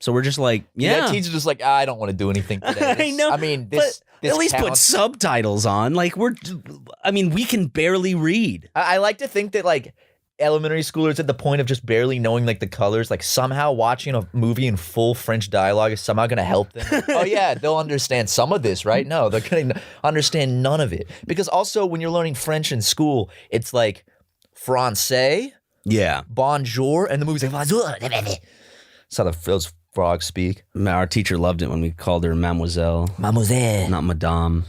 So we're just like, yeah. That teacher's just like, I don't want to do anything today. I know. I mean, this at least counts. Put subtitles on. Like we can barely read. I like to think that like elementary schoolers at the point of just barely knowing like the colors, like somehow watching a movie in full French dialogue is somehow going to help them. Oh yeah, they'll understand some of this, right? No, they're going to understand none of it. Because also when you're learning French in school, it's like français, bonjour, and the movie's like bonjour. That's how those frogs speak. Our teacher loved it when we called her Mademoiselle. Mademoiselle. Not Madame.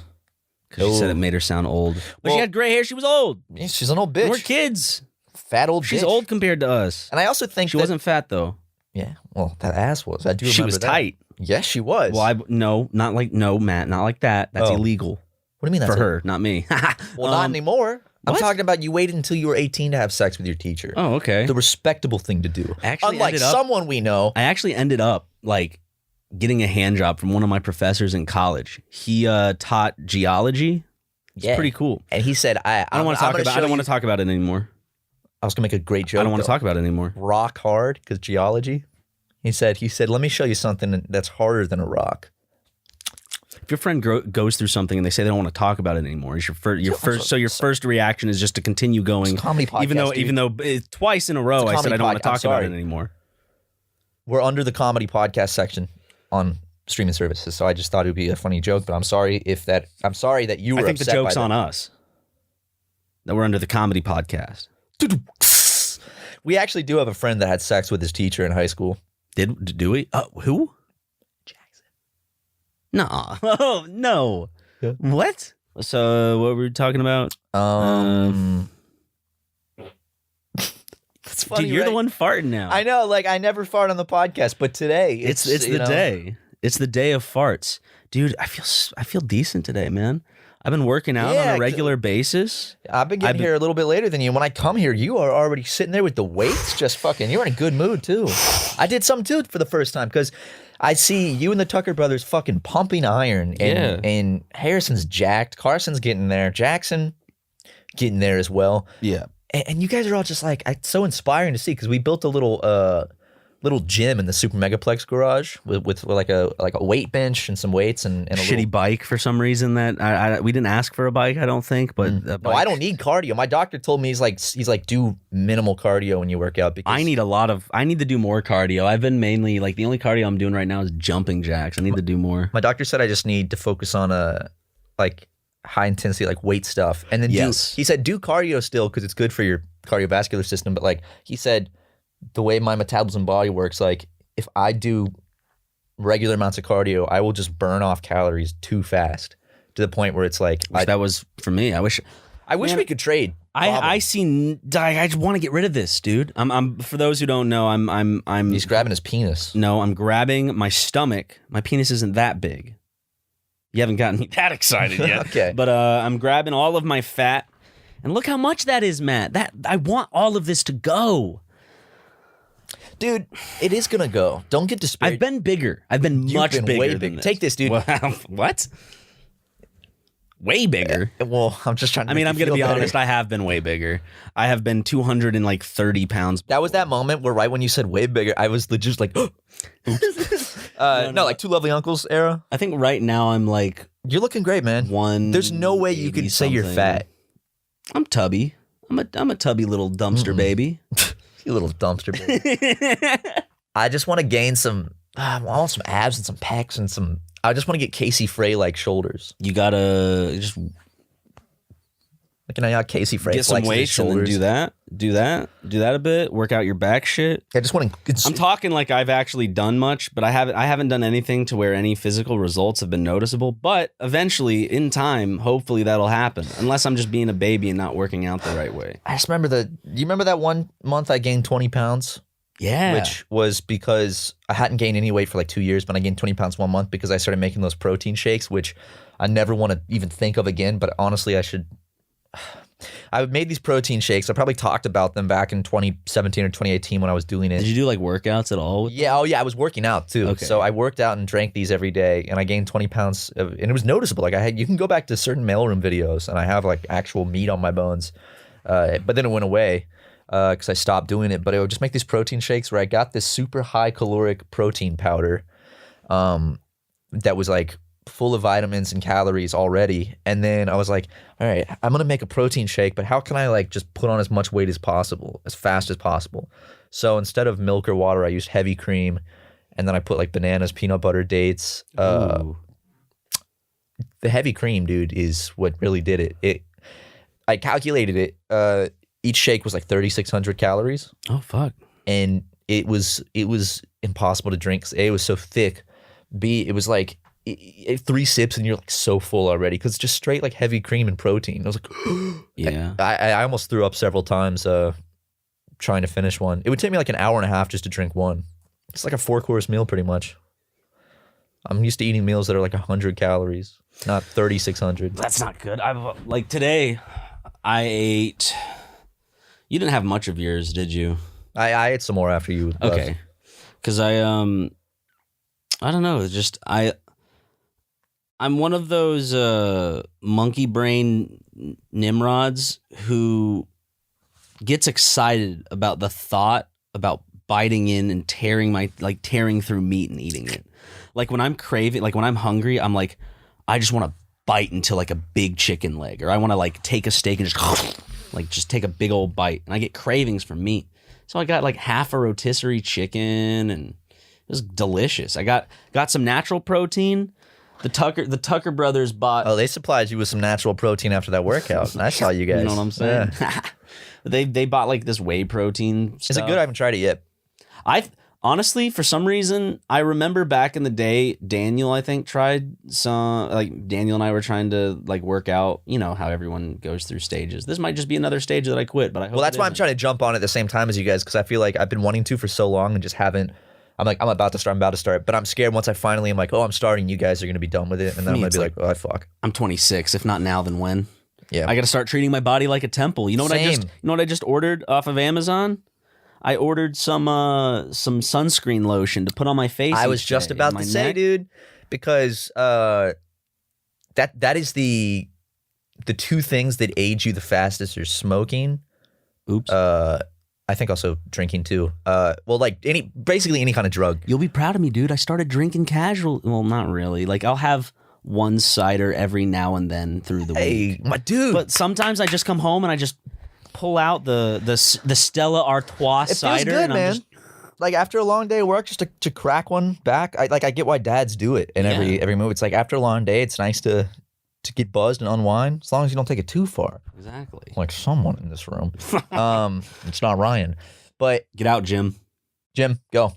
Because she said it made her sound old. But she had gray hair. She was old. Yeah, she's an old bitch. We're kids. Fat old bitch. She's old compared to us. And I also think she wasn't fat, though. Yeah. Well, that ass was. I do remember she was that. tight. Yes, she was. Well, Matt, not like that. That's illegal. What do you mean that's for her, not me. Well, not anymore. I'm talking about you waited until you were 18 to have sex with your teacher. Oh, okay. The respectable thing to do. Unlike someone we know. I actually ended up like getting a hand job from one of my professors in college. He taught geology. It's pretty cool. And he said, I don't want to talk about it anymore. I was gonna make a great joke. I don't want to talk about it anymore. Rock hard, because geology. He said, let me show you something that's harder than a rock. If your friend goes through something and they say they don't want to talk about it anymore, is your first reaction is just to continue going. It's a comedy podcast, even though twice in a row I said I don't want to talk about it anymore. We're under the comedy podcast section on streaming services, so I just thought it would be a funny joke. But I'm sorry that you were. I think the joke's on us that we're under the comedy podcast. We actually do have a friend that had sex with his teacher in high school. Do we? Who? Jackson. Nah. Oh, no. Yeah. What? So what were we talking about? It's funny, dude, you're right? the one farting now. I know, like I never fart on the podcast, but today it's the day. It's the day of farts, dude. I feel decent today, man. I've been working out on a regular basis. I've been getting here a little bit later than you. When I come here, you are already sitting there with the weights, just fucking. You're in a good mood too. I did something too for the first time because I see you and the Tucker brothers fucking pumping iron, and Harrison's jacked. Carson's getting there. Jackson getting there as well. Yeah. And you guys are all just like, it's so inspiring to see because we built a little gym in the SuperMegaPlex garage with like a weight bench and some weights and a shitty bike for some reason that we didn't ask for a bike, I don't think, but no, I don't need cardio. My doctor told me he's like do minimal cardio when you work out because I need to do more cardio. I've been mainly like the only cardio I'm doing right now is jumping jacks. I need to do more. My doctor said I just need to focus on like high intensity like weight stuff and then he said do cardio still because it's good for your cardiovascular system, but like he said the way my metabolism body works, like if I do regular amounts of cardio, I will just burn off calories too fast to the point where it's like that was for me. I wish we could trade. I just want to get rid of this, dude. I'm for those who don't know, I'm He's grabbing his penis. No, I'm grabbing my stomach. My penis isn't that big. You haven't gotten me that excited yet. Okay. But I'm grabbing all of my fat. And look how much that is, Matt. I want all of this to go. Dude, it is gonna go. Don't get despaired. I've been bigger. I've been much bigger way than bigger. this. Take this, dude. What? Way bigger? Well, I'm just trying to I'm going to be honest. I have been way bigger. I have been 230 pounds. That was that moment where right when you said way bigger, I was legit like, oops. No, like Two Lovely Uncles era. I think right now I'm like... You're looking great, man. There's no way you could say you're fat. I'm tubby. I'm a tubby little dumpster baby. You little dumpster baby. I just want to gain some... I want some abs and some pecs and some... I just want to get Casey Frey-like shoulders. You gotta just... Like, you know how Casey Frey get some weights and then do that a bit. Work out your back shit. I just want to... I'm talking like I've actually done much, but I haven't done anything to where any physical results have been noticeable. But eventually, in time, hopefully that'll happen. Unless I'm just being a baby and not working out the right way. I just remember you remember that 1 month I gained 20 pounds? Yeah. Which was because I hadn't gained any weight for like 2 years, but I gained 20 pounds 1 month because I started making those protein shakes, which I never want to even think of again. But honestly, I made these protein shakes. I probably talked about them back in 2017 or 2018 when I was doing it. Did you do like workouts at all? Yeah. Oh, yeah. I was working out too. Okay. So I worked out and drank these every day, and I gained 20 pounds. And it was noticeable. Like you can go back to certain mailroom videos, and I have like actual meat on my bones. But then it went away because I stopped doing it. But I would just make these protein shakes where I got this super high caloric protein powder that was like full of vitamins and calories already. And then I was like, all right, I'm going to make a protein shake, but how can I like just put on as much weight as possible, as fast as possible? So instead of milk or water, I used heavy cream. And then I put like bananas, peanut butter, dates. The heavy cream, dude, is what really did it. I calculated it. Each shake was like 3,600 calories. Oh, fuck. And it was impossible to drink. A, it was so thick. B, it was like 3 sips and you're like so full already because it's just straight like heavy cream and protein. I was like, yeah. I almost threw up several times trying to finish one. It would take me like an hour and a half just to drink one. It's like a 4-course meal pretty much. I'm used to eating meals that are like 100 calories, not 3,600. That's not good. Like today, I ate. You didn't have much of yours, did you? I ate some more after you. Okay, because I don't know. It's just I'm one of those monkey brain nimrods who gets excited about the thought about biting in and tearing through meat and eating it. Like when I'm craving, like when I'm hungry, I'm like, I just want to bite into like a big chicken leg, or I want to like take a steak and just take a big old bite, and I get cravings for meat. So I got like half a rotisserie chicken, and it was delicious. I got some natural protein. The Tucker brothers bought. Oh, they supplied you with some natural protein after that workout. I saw you guys. You know what I'm saying? Yeah. They bought like this whey protein stuff. Is it good? I haven't tried it yet. Honestly, for some reason, I remember back in the day, Daniel, I think, tried some, like, Daniel and I were trying to, like, work out, you know, how everyone goes through stages. This might just be another stage that I quit, but I hope Well, that's why I'm trying to jump on at the same time as you guys, because I feel like I've been wanting to for so long and just haven't. I'm like, I'm about to start, but I'm scared once I finally am like, oh, I'm starting, you guys are going to be done with it, and then I'm going to be like, oh, fuck. I'm 26, if not now, then when? Yeah. I got to start treating my body like a temple. You know what I just ordered off of Amazon? I ordered some sunscreen lotion to put on my face. I was just about to say, dude, because that is the two things that age you the fastest are smoking. Oops. I think also drinking too. Well, like basically any kind of drug. You'll be proud of me, dude. I started drinking casual. Well, not really. Like I'll have one cider every now and then through the week. Hey, my dude. But sometimes I just come home and I just pull out the Stella Artois cider. It feels good, and man. Like after a long day of work, just to crack one back. I get why dads do it in every move. It's like after a long day, it's nice to get buzzed and unwind, as long as you don't take it too far. Exactly. Like someone in this room. It's not Ryan. But get out, Jim. Jim, go.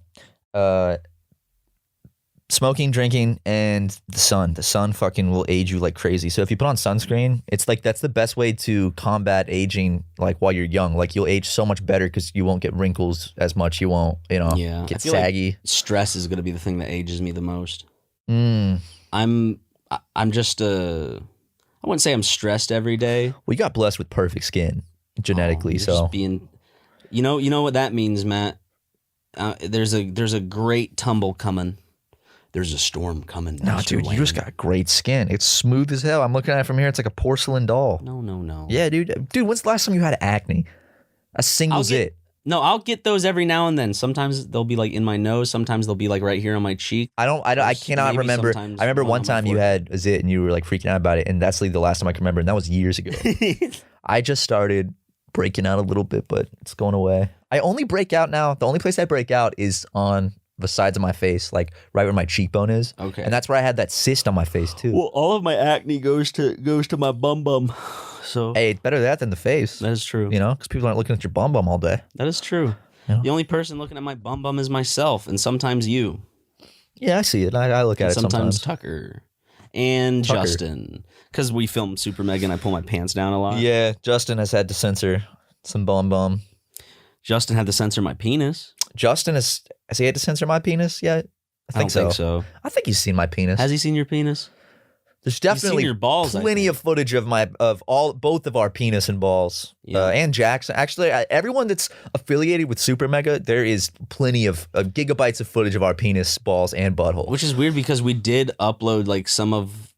Smoking, drinking, and the sun. The sun fucking will age you like crazy. So if you put on sunscreen, it's like that's the best way to combat aging, like while you're young. Like you'll age so much better because you won't get wrinkles as much. You won't, get saggy. Like stress is going to be the thing that ages me the most. I'm just I wouldn't say I'm stressed every day. Well, you got blessed with perfect skin genetically, so just being, you know what that means, Matt. There's a great tumble coming. There's a storm coming. No, dude, you just got great skin. It's smooth as hell. I'm looking at it from here. It's like a porcelain doll. No. Yeah, dude. Dude, when's the last time you had acne? A single zit. No, I'll get those every now and then. Sometimes they'll be like in my nose. Sometimes they'll be like right here on my cheek. I cannot remember. I remember one time you had a zit and you were like freaking out about it, and that's like the last time I can remember, and that was years ago. I just started breaking out a little bit, but it's going away. I only break out now. The only place I break out is on the sides of my face, like right where my cheekbone is. Okay. And that's where I had that cyst on my face too. Well, all of my acne goes to my bum. So hey, it's better that than the face. That is true. Because people aren't looking at your bum all day. That is true. The only person looking at my bum is myself, and sometimes you. Yeah, I see it. I look at it sometimes. Tucker and Justin, because we film SuperMega and I pull my pants down a lot. Yeah, Justin has had to censor some bum. Justin had to censor my penis. Justin has he had to censor my penis yet? I don't think so. I think he's seen my penis. Has he seen your penis? There's definitely your balls, plenty of footage of both of our penis and balls, and Jackson. Actually, everyone that's affiliated with SuperMega, there is plenty of gigabytes of footage of our penis, balls, and butthole. Which is weird because we did upload like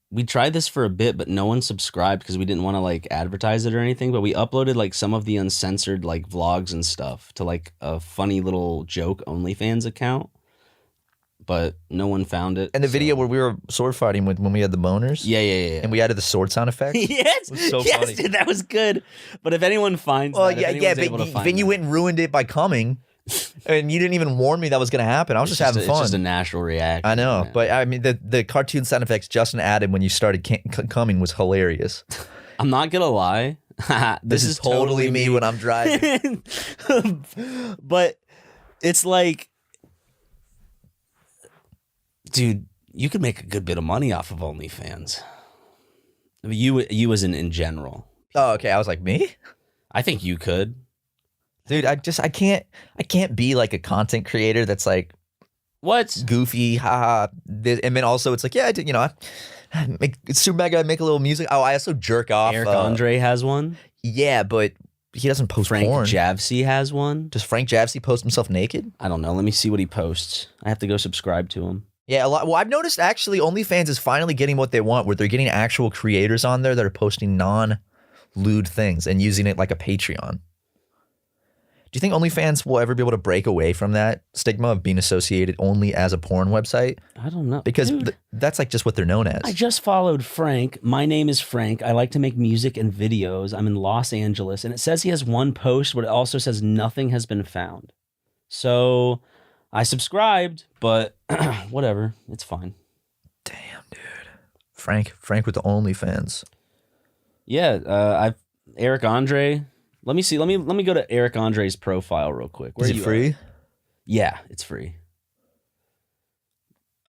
we tried this for a bit, but no one subscribed because we didn't want to like advertise it or anything. But we uploaded like some of the uncensored like vlogs and stuff to like a funny little joke OnlyFans account. But no one found it. And the video where we were sword fighting when we had the boners? Yeah. And we added the sword sound effect? Yes. It was so yes, funny. Dude, that was good. But if anyone finds but you went and ruined it by coming. And you didn't even warn me that was going to happen. I was just having fun. It's just a natural reaction. I know. Man. But I mean, the cartoon sound effects Justin added when you started coming was hilarious. I'm not going to lie. This is totally me when I'm driving. But it's like, dude, you could make a good bit of money off of OnlyFans. I mean, you as in general. Oh, okay. I was like, me? I think you could. Dude, I can't be like a content creator that's like, what's goofy, haha. And then also it's like, yeah, I make SuperMega, make a little music. Oh, I also jerk off. Eric Andre has one. Yeah, but he doesn't post Frank porn. Javsey has one. Does Frank Javsey post himself naked? I don't know. Let me see what he posts. I have to go subscribe to him. Yeah, a lot. Well, I've noticed actually OnlyFans is finally getting what they want, where they're getting actual creators on there that are posting non-lewd things and using it like a Patreon. Do you think OnlyFans will ever be able to break away from that stigma of being associated only as a porn website? I don't know. Because that's like just what they're known as. I just followed Frank. My name is Frank. I like to make music and videos. I'm in Los Angeles. And it says he has one post, but it also says nothing has been found. So I subscribed, but whatever. It's fine. Damn, dude. Frank with the OnlyFans. Yeah, Eric Andre. Let me see. Let me go to Eric Andre's profile real quick. Is it free? Yeah, it's free.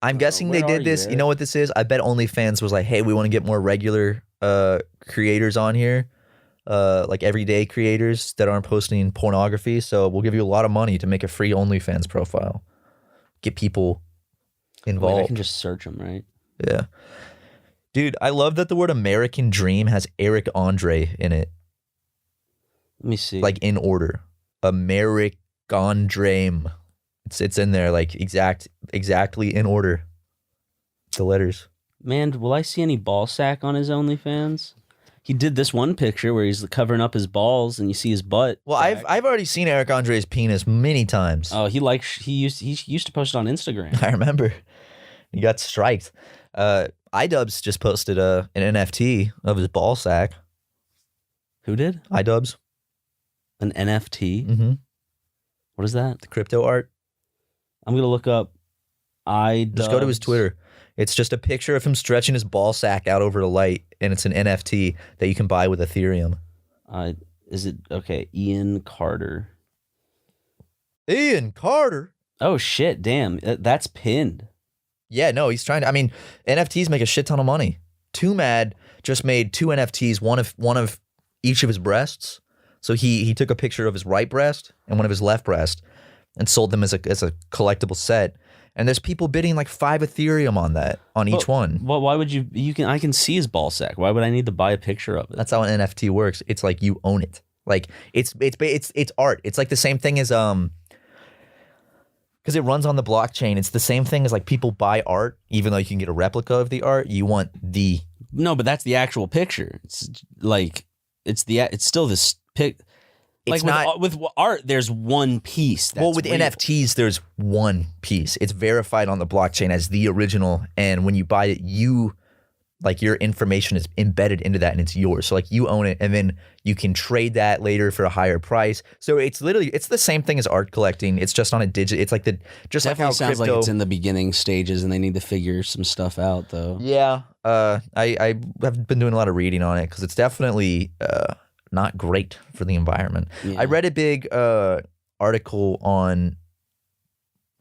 I'm guessing they did this. You know what this is? I bet OnlyFans was like, hey, we want to get more regular creators on here, like everyday creators that aren't posting pornography. So we'll give you a lot of money to make a free OnlyFans profile. Get people involved. Wait, I can just search them, right? Yeah. Dude, I love that the word American Dream has Eric Andre in it. Let me see. Like in order. American Dream. It's in there like exactly in order. The letters. Man, will I see any ball sack on his OnlyFans? He did this one picture where he's covering up his balls and you see his butt. Well, I've already seen Eric Andre's penis many times. Oh, he used to post it on Instagram. I remember. He got striked. iDubbbz just posted an NFT of his ball sack. Who did? iDubbbz. An NFT? Mm-hmm. What is that? The crypto art. I'm going to look up iDubbbz. Just go to his Twitter. It's just a picture of him stretching his ball sack out over the light, and it's an NFT that you can buy with Ethereum. Is it? Okay, Ian Carter. Ian Carter? Oh, shit, damn. That's pinned. Yeah, no, he's trying to. I mean, NFTs make a shit ton of money. Too Mad just made 2 NFTs, one of each of his breasts. So he took a picture of his right breast and one of his left breast and sold them as a collectible set. And there's people bidding like 5 Ethereum on each one. Well, why would I can see his ball sack. Why would I need to buy a picture of it? That's how an NFT works. It's like you own it. Like it's art. It's like the same thing as because it runs on the blockchain. It's the same thing as like people buy art, even though you can get a replica of the art. You want the No, but that's the actual picture. It's like it's still this pic. Like with art, there's one piece. That's with real. NFTs, there's one piece. It's verified on the blockchain as the original, and when you buy it, your information is embedded into that, and it's yours. So like you own it, and then you can trade that later for a higher price. So it's the same thing as art collecting. It's just on a digit. It's like just Definitely like how sounds crypto, like it's in the beginning stages, and they need to figure some stuff out, though. Yeah, I have been doing a lot of reading on it because it's definitely not great for the environment. Yeah. I read a big article on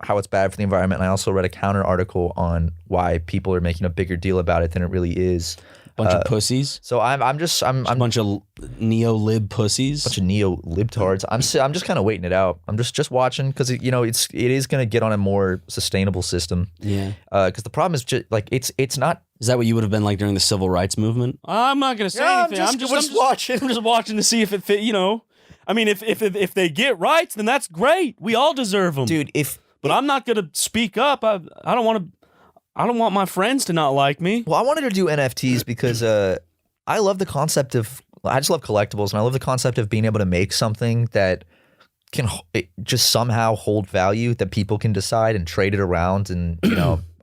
how it's bad for the environment, and I also read a counter article on why people are making a bigger deal about it than it really is. Bunch of pussies. So I'm a bunch of neo-lib pussies. Bunch of neo-libtards. I'm just kind of waiting it out. I'm just watching because it is going to get on a more sustainable system. Yeah. Because the problem is just like it's not. Is that what you would have been like during the civil rights movement? I'm not going to say anything. I'm just watching. I'm just watching to see if it fit. I mean, if they get rights, then that's great. We all deserve them, dude. But I'm not going to speak up. I don't want my friends to not like me. Well, I wanted to do NFTs because I love the concept of. I just love collectibles, and I love the concept of being able to make something that can just somehow hold value that people can decide and trade it around, and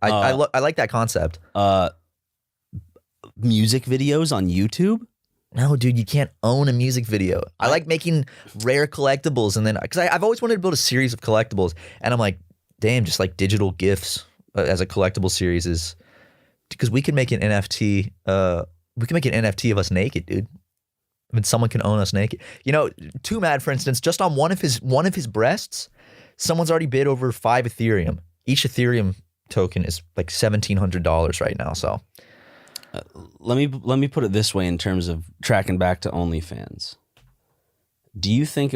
I like that concept. Music videos on YouTube? No, dude, you can't own a music video. I like making rare collectibles, and then because I've always wanted to build a series of collectibles, and I'm like, damn, just like digital GIFs as a collectible series is because we can make an NFT. We can make an NFT of us naked, dude. I mean, someone can own us naked. Too Mad, for instance, just on one of his breasts, someone's already bid over 5 Ethereum. Each Ethereum token is like $1,700 right now. So. Let me put it this way in terms of tracking back to OnlyFans. Do you think,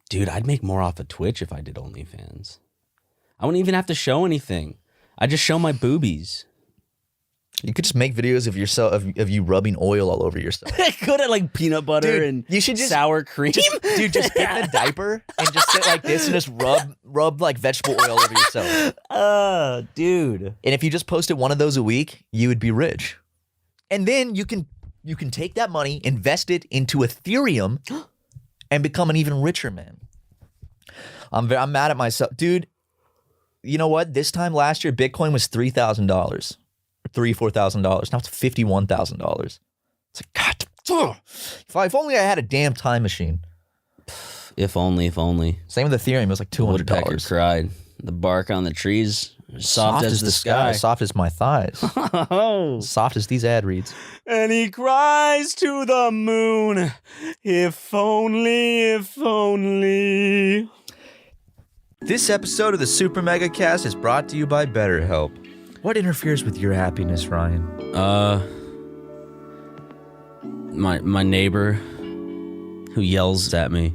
dude, I'd make more off of Twitch if I did OnlyFans. I wouldn't even have to show anything. I'd just show my boobies. You could just make videos of yourself of you rubbing oil all over yourself. Good at like peanut butter and you should just, sour cream. Just get in a diaper and just sit like this and just rub like vegetable oil over yourself. Dude. And if you just posted one of those a week, you would be rich. And then you can take that money, invest it into Ethereum, and become an even richer man. I'm mad at myself, dude. You know what? This time last year, Bitcoin was $3,000. $4,000. Now it's $51,000. It's like, God, if only I had a damn time machine. If only. Same with Ethereum. It was like $200. Woodpecker cried. The bark on the trees Soft as the sky. Soft as my thighs. Soft as these ad reads. And he cries to the moon, if only. This episode of the SuperMegaCast is brought to you by BetterHelp. What interferes with your happiness, Ryan? My neighbor who yells at me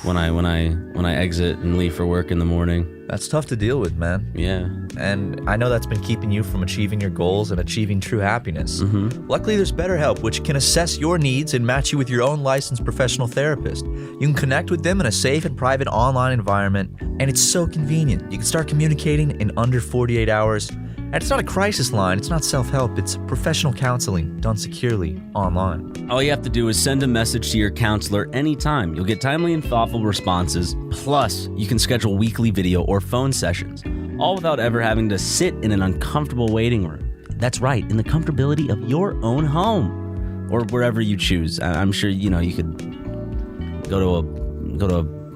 when I exit and leave for work in the morning. That's tough to deal with, man. Yeah. And I know that's been keeping you from achieving your goals and achieving true happiness. Mm-hmm. Luckily, there's BetterHelp, which can assess your needs and match you with your own licensed professional therapist. You can connect with them in a safe and private online environment, and it's so convenient. You can start communicating in under 48 hours. And it's not a crisis line, it's not self-help, it's professional counseling done securely online. All you have to do is send a message to your counselor anytime. You'll get timely and thoughtful responses. Plus, you can schedule weekly video or phone sessions, all without ever having to sit in an uncomfortable waiting room. That's right, in the comfortability of your own home or wherever you choose. I'm sure you could go to a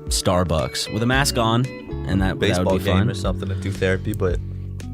Starbucks with a mask on, and that would be fun. Baseball game or something to do therapy, but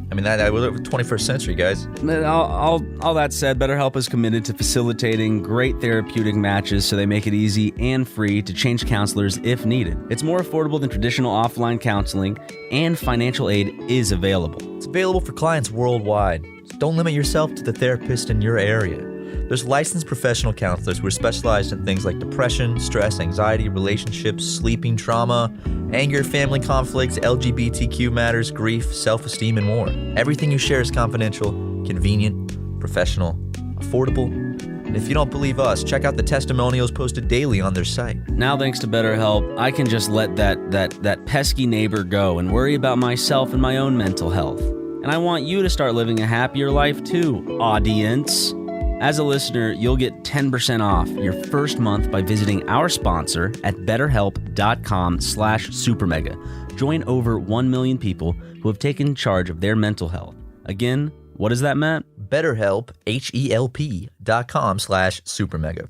I mean, that we're 21st century, guys. All that said, BetterHelp is committed to facilitating great therapeutic matches, so they make it easy and free to change counselors if needed. It's more affordable than traditional offline counseling, and financial aid is available. It's available for clients worldwide. So don't limit yourself to the therapist in your area. There's licensed professional counselors who are specialized in things like depression, stress, anxiety, relationships, sleeping, trauma, anger, family conflicts, LGBTQ matters, grief, self-esteem, and more. Everything you share is confidential, convenient, professional, affordable. And if you don't believe us, check out the testimonials posted daily on their site. Now, thanks to BetterHelp, I can just let that pesky neighbor go and worry about myself and my own mental health. And I want you to start living a happier life too, audience. As a listener, you'll get 10% off your first month by visiting our sponsor at betterhelp.com/supermega. Join over 1 million people who have taken charge of their mental health. Again, what is that, Matt? BetterHelp, HELP.com/supermega.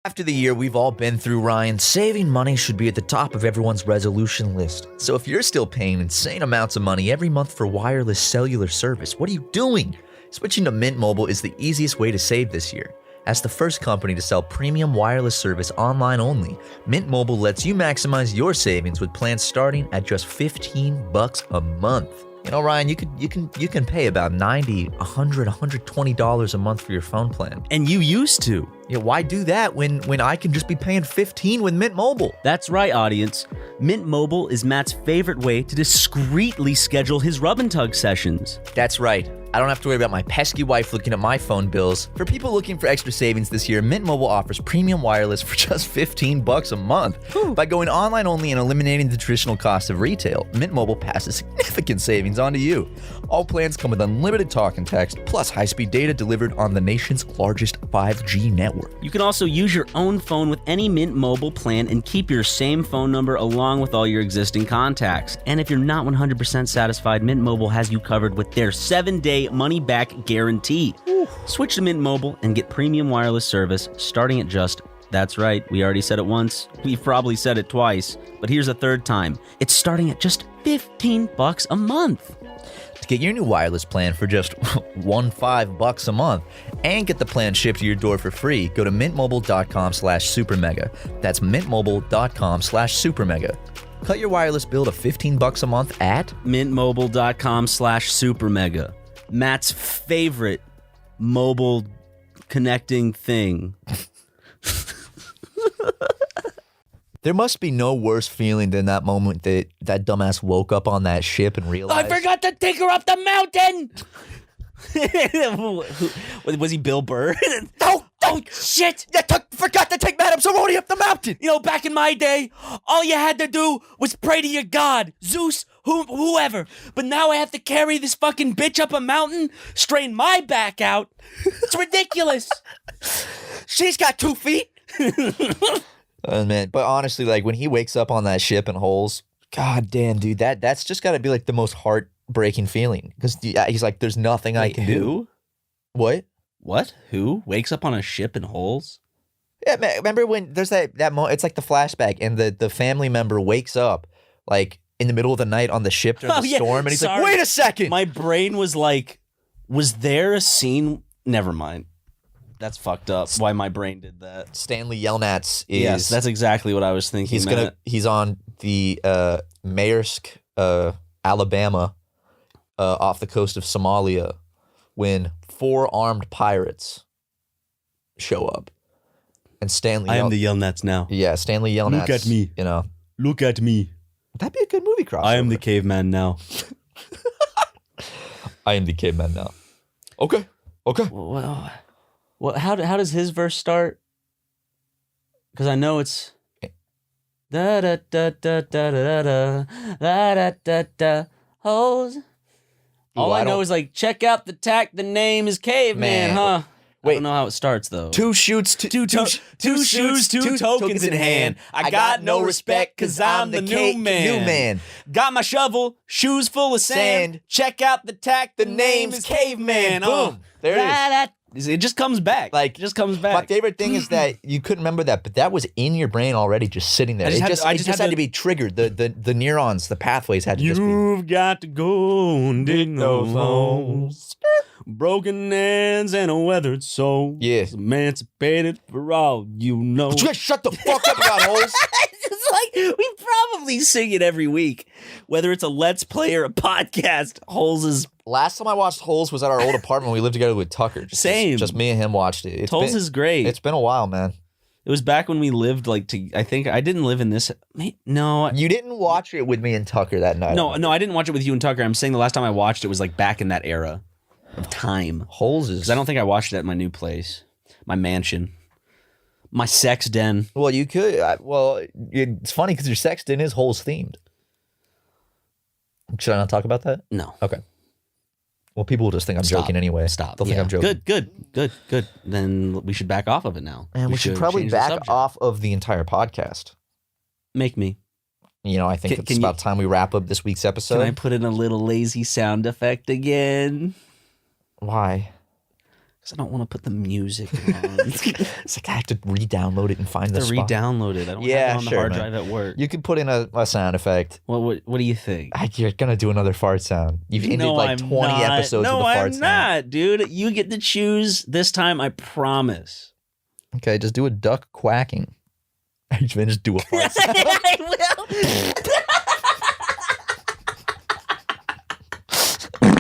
After the year we've all been through, Ryan, saving money should be at the top of everyone's resolution list. So if you're still paying insane amounts of money every month for wireless cellular service, what are you doing? Switching to Mint Mobile is the easiest way to save this year. As the first company to sell premium wireless service online only, Mint Mobile lets you maximize your savings with plans starting at just $15 a month. You know, Ryan, you can pay about $90, $100, $120 a month for your phone plan. And you used to. Yeah, why do that when I can just be paying $15 with Mint Mobile? That's right, audience. Mint Mobile is Matt's favorite way to discreetly schedule his rub and tug sessions. That's right. I don't have to worry about my pesky wife looking at my phone bills. For people looking for extra savings this year, Mint Mobile offers premium wireless for just $15 a month. Whew. By going online only and eliminating the traditional cost of retail, Mint Mobile passes significant savings on to you. All plans come with unlimited talk and text, plus high-speed data delivered on the nation's largest 5G network. You can also use your own phone with any Mint Mobile plan and keep your same phone number along with all your existing contacts. And if you're not 100% satisfied, Mint Mobile has you covered with their 7-day money-back guarantee. Switch to Mint Mobile and get premium wireless service starting at just, that's right, we already said it once, we've probably said it twice, but here's a third time. It's starting at just $15 a month. To get your new wireless plan for just $15 a month and get the plan shipped to your door for free, go to mintmobile.com/supermega. That's mintmobile.com/supermega. Cut your wireless bill to $15 a month at mintmobile.com/supermega. Matt's favorite mobile connecting thing. There must be no worse feeling than that moment that dumbass woke up on that ship and realized, I forgot to take her up the mountain! Was he Bill Burr? Oh, shit! Forgot to take Madame Zeroni up the mountain! You know, back in my day, all you had to do was pray to your god, Zeus, whoever. But now I have to carry this fucking bitch up a mountain, strain my back out. It's ridiculous. She's got 2 feet. Oh, man. But honestly, like, when he wakes up on that ship in holes, god damn, dude, that's just got to be like the most heartbreaking feeling. Because he's like, there's nothing I can do. What? What? Who? Wakes up on a ship in holes? Yeah, man, remember when there's that moment, it's like the flashback, and the family member wakes up, like, in the middle of the night on the ship during the storm, and he's like, "Wait a second!" My brain was like, "Was there a scene?" Never mind. That's fucked up. Why my brain did that? Stanley Yelnats is. Yes, that's exactly what I was thinking. He's on the Maersk, Alabama, off the coast of Somalia, when 4 armed pirates show up, and Stanley. I am the Yelnats now. Yeah, Stanley Yelnats. Look at me. You know. Look at me. That'd be a good movie crossover. I am the caveman now. I am the caveman now. Okay. Well, how does his verse start? Because I know it's da da da da da da da da da da hoes. All I know is like, check out the tack. The name is Caveman, huh? Wait, I don't know how it starts though. 2 shoots, two shoes, 2 tokens in hand. I got no respect because I'm the new man. Got my shovel, shoes full of sand. Check out the tack. The name is Caveman. Boom. There it is. It just comes back. Like, it just comes back. My favorite thing is that you couldn't remember that, but that was in your brain already, just sitting there. It just had to be triggered. The neurons, the pathways had to just be. You've got to go and dig those holes. Broken hands and a weathered soul. Yeah. Emancipated for all you know. But you guys shut the fuck up about holes. It's like, we probably sing it every week. Whether it's a Let's Play or a podcast, Holes is... Last time I watched Holes was at our old apartment when we lived together with Tucker. Just me and him watched it. Holes is great. It's been a while, man. It was back when we lived I think I didn't live in this. No. You didn't watch it with me and Tucker that night. No, I didn't watch it with you and Tucker. I'm saying the last time I watched it was like back in that era of time. Holes is... Because I don't think I watched it at my new place. My mansion. My sex den. Well, you could. It's funny because your sex den is Holes themed. Should I not talk about that? No. Okay. Well, people will just think I'm joking anyway. Stop. They'll think I'm joking. Good. Then we should back off of it now. And we should probably back off of the entire podcast. Make me. You know, I think it's about time we wrap up this week's episode. Can I put in a little lazy sound effect again? Why? Because I don't want to put the music on. It's like I have to re-download it and find the spot. Re-download it. I don't have it on the hard drive at work. You could put in a sound effect. What do you think? You're going to do another fart sound. You've ended like 20 episodes with a fart sound. No, I'm not, dude. You get to choose this time, I promise. Okay, just do a duck quacking. Then just do a fart sound. I will.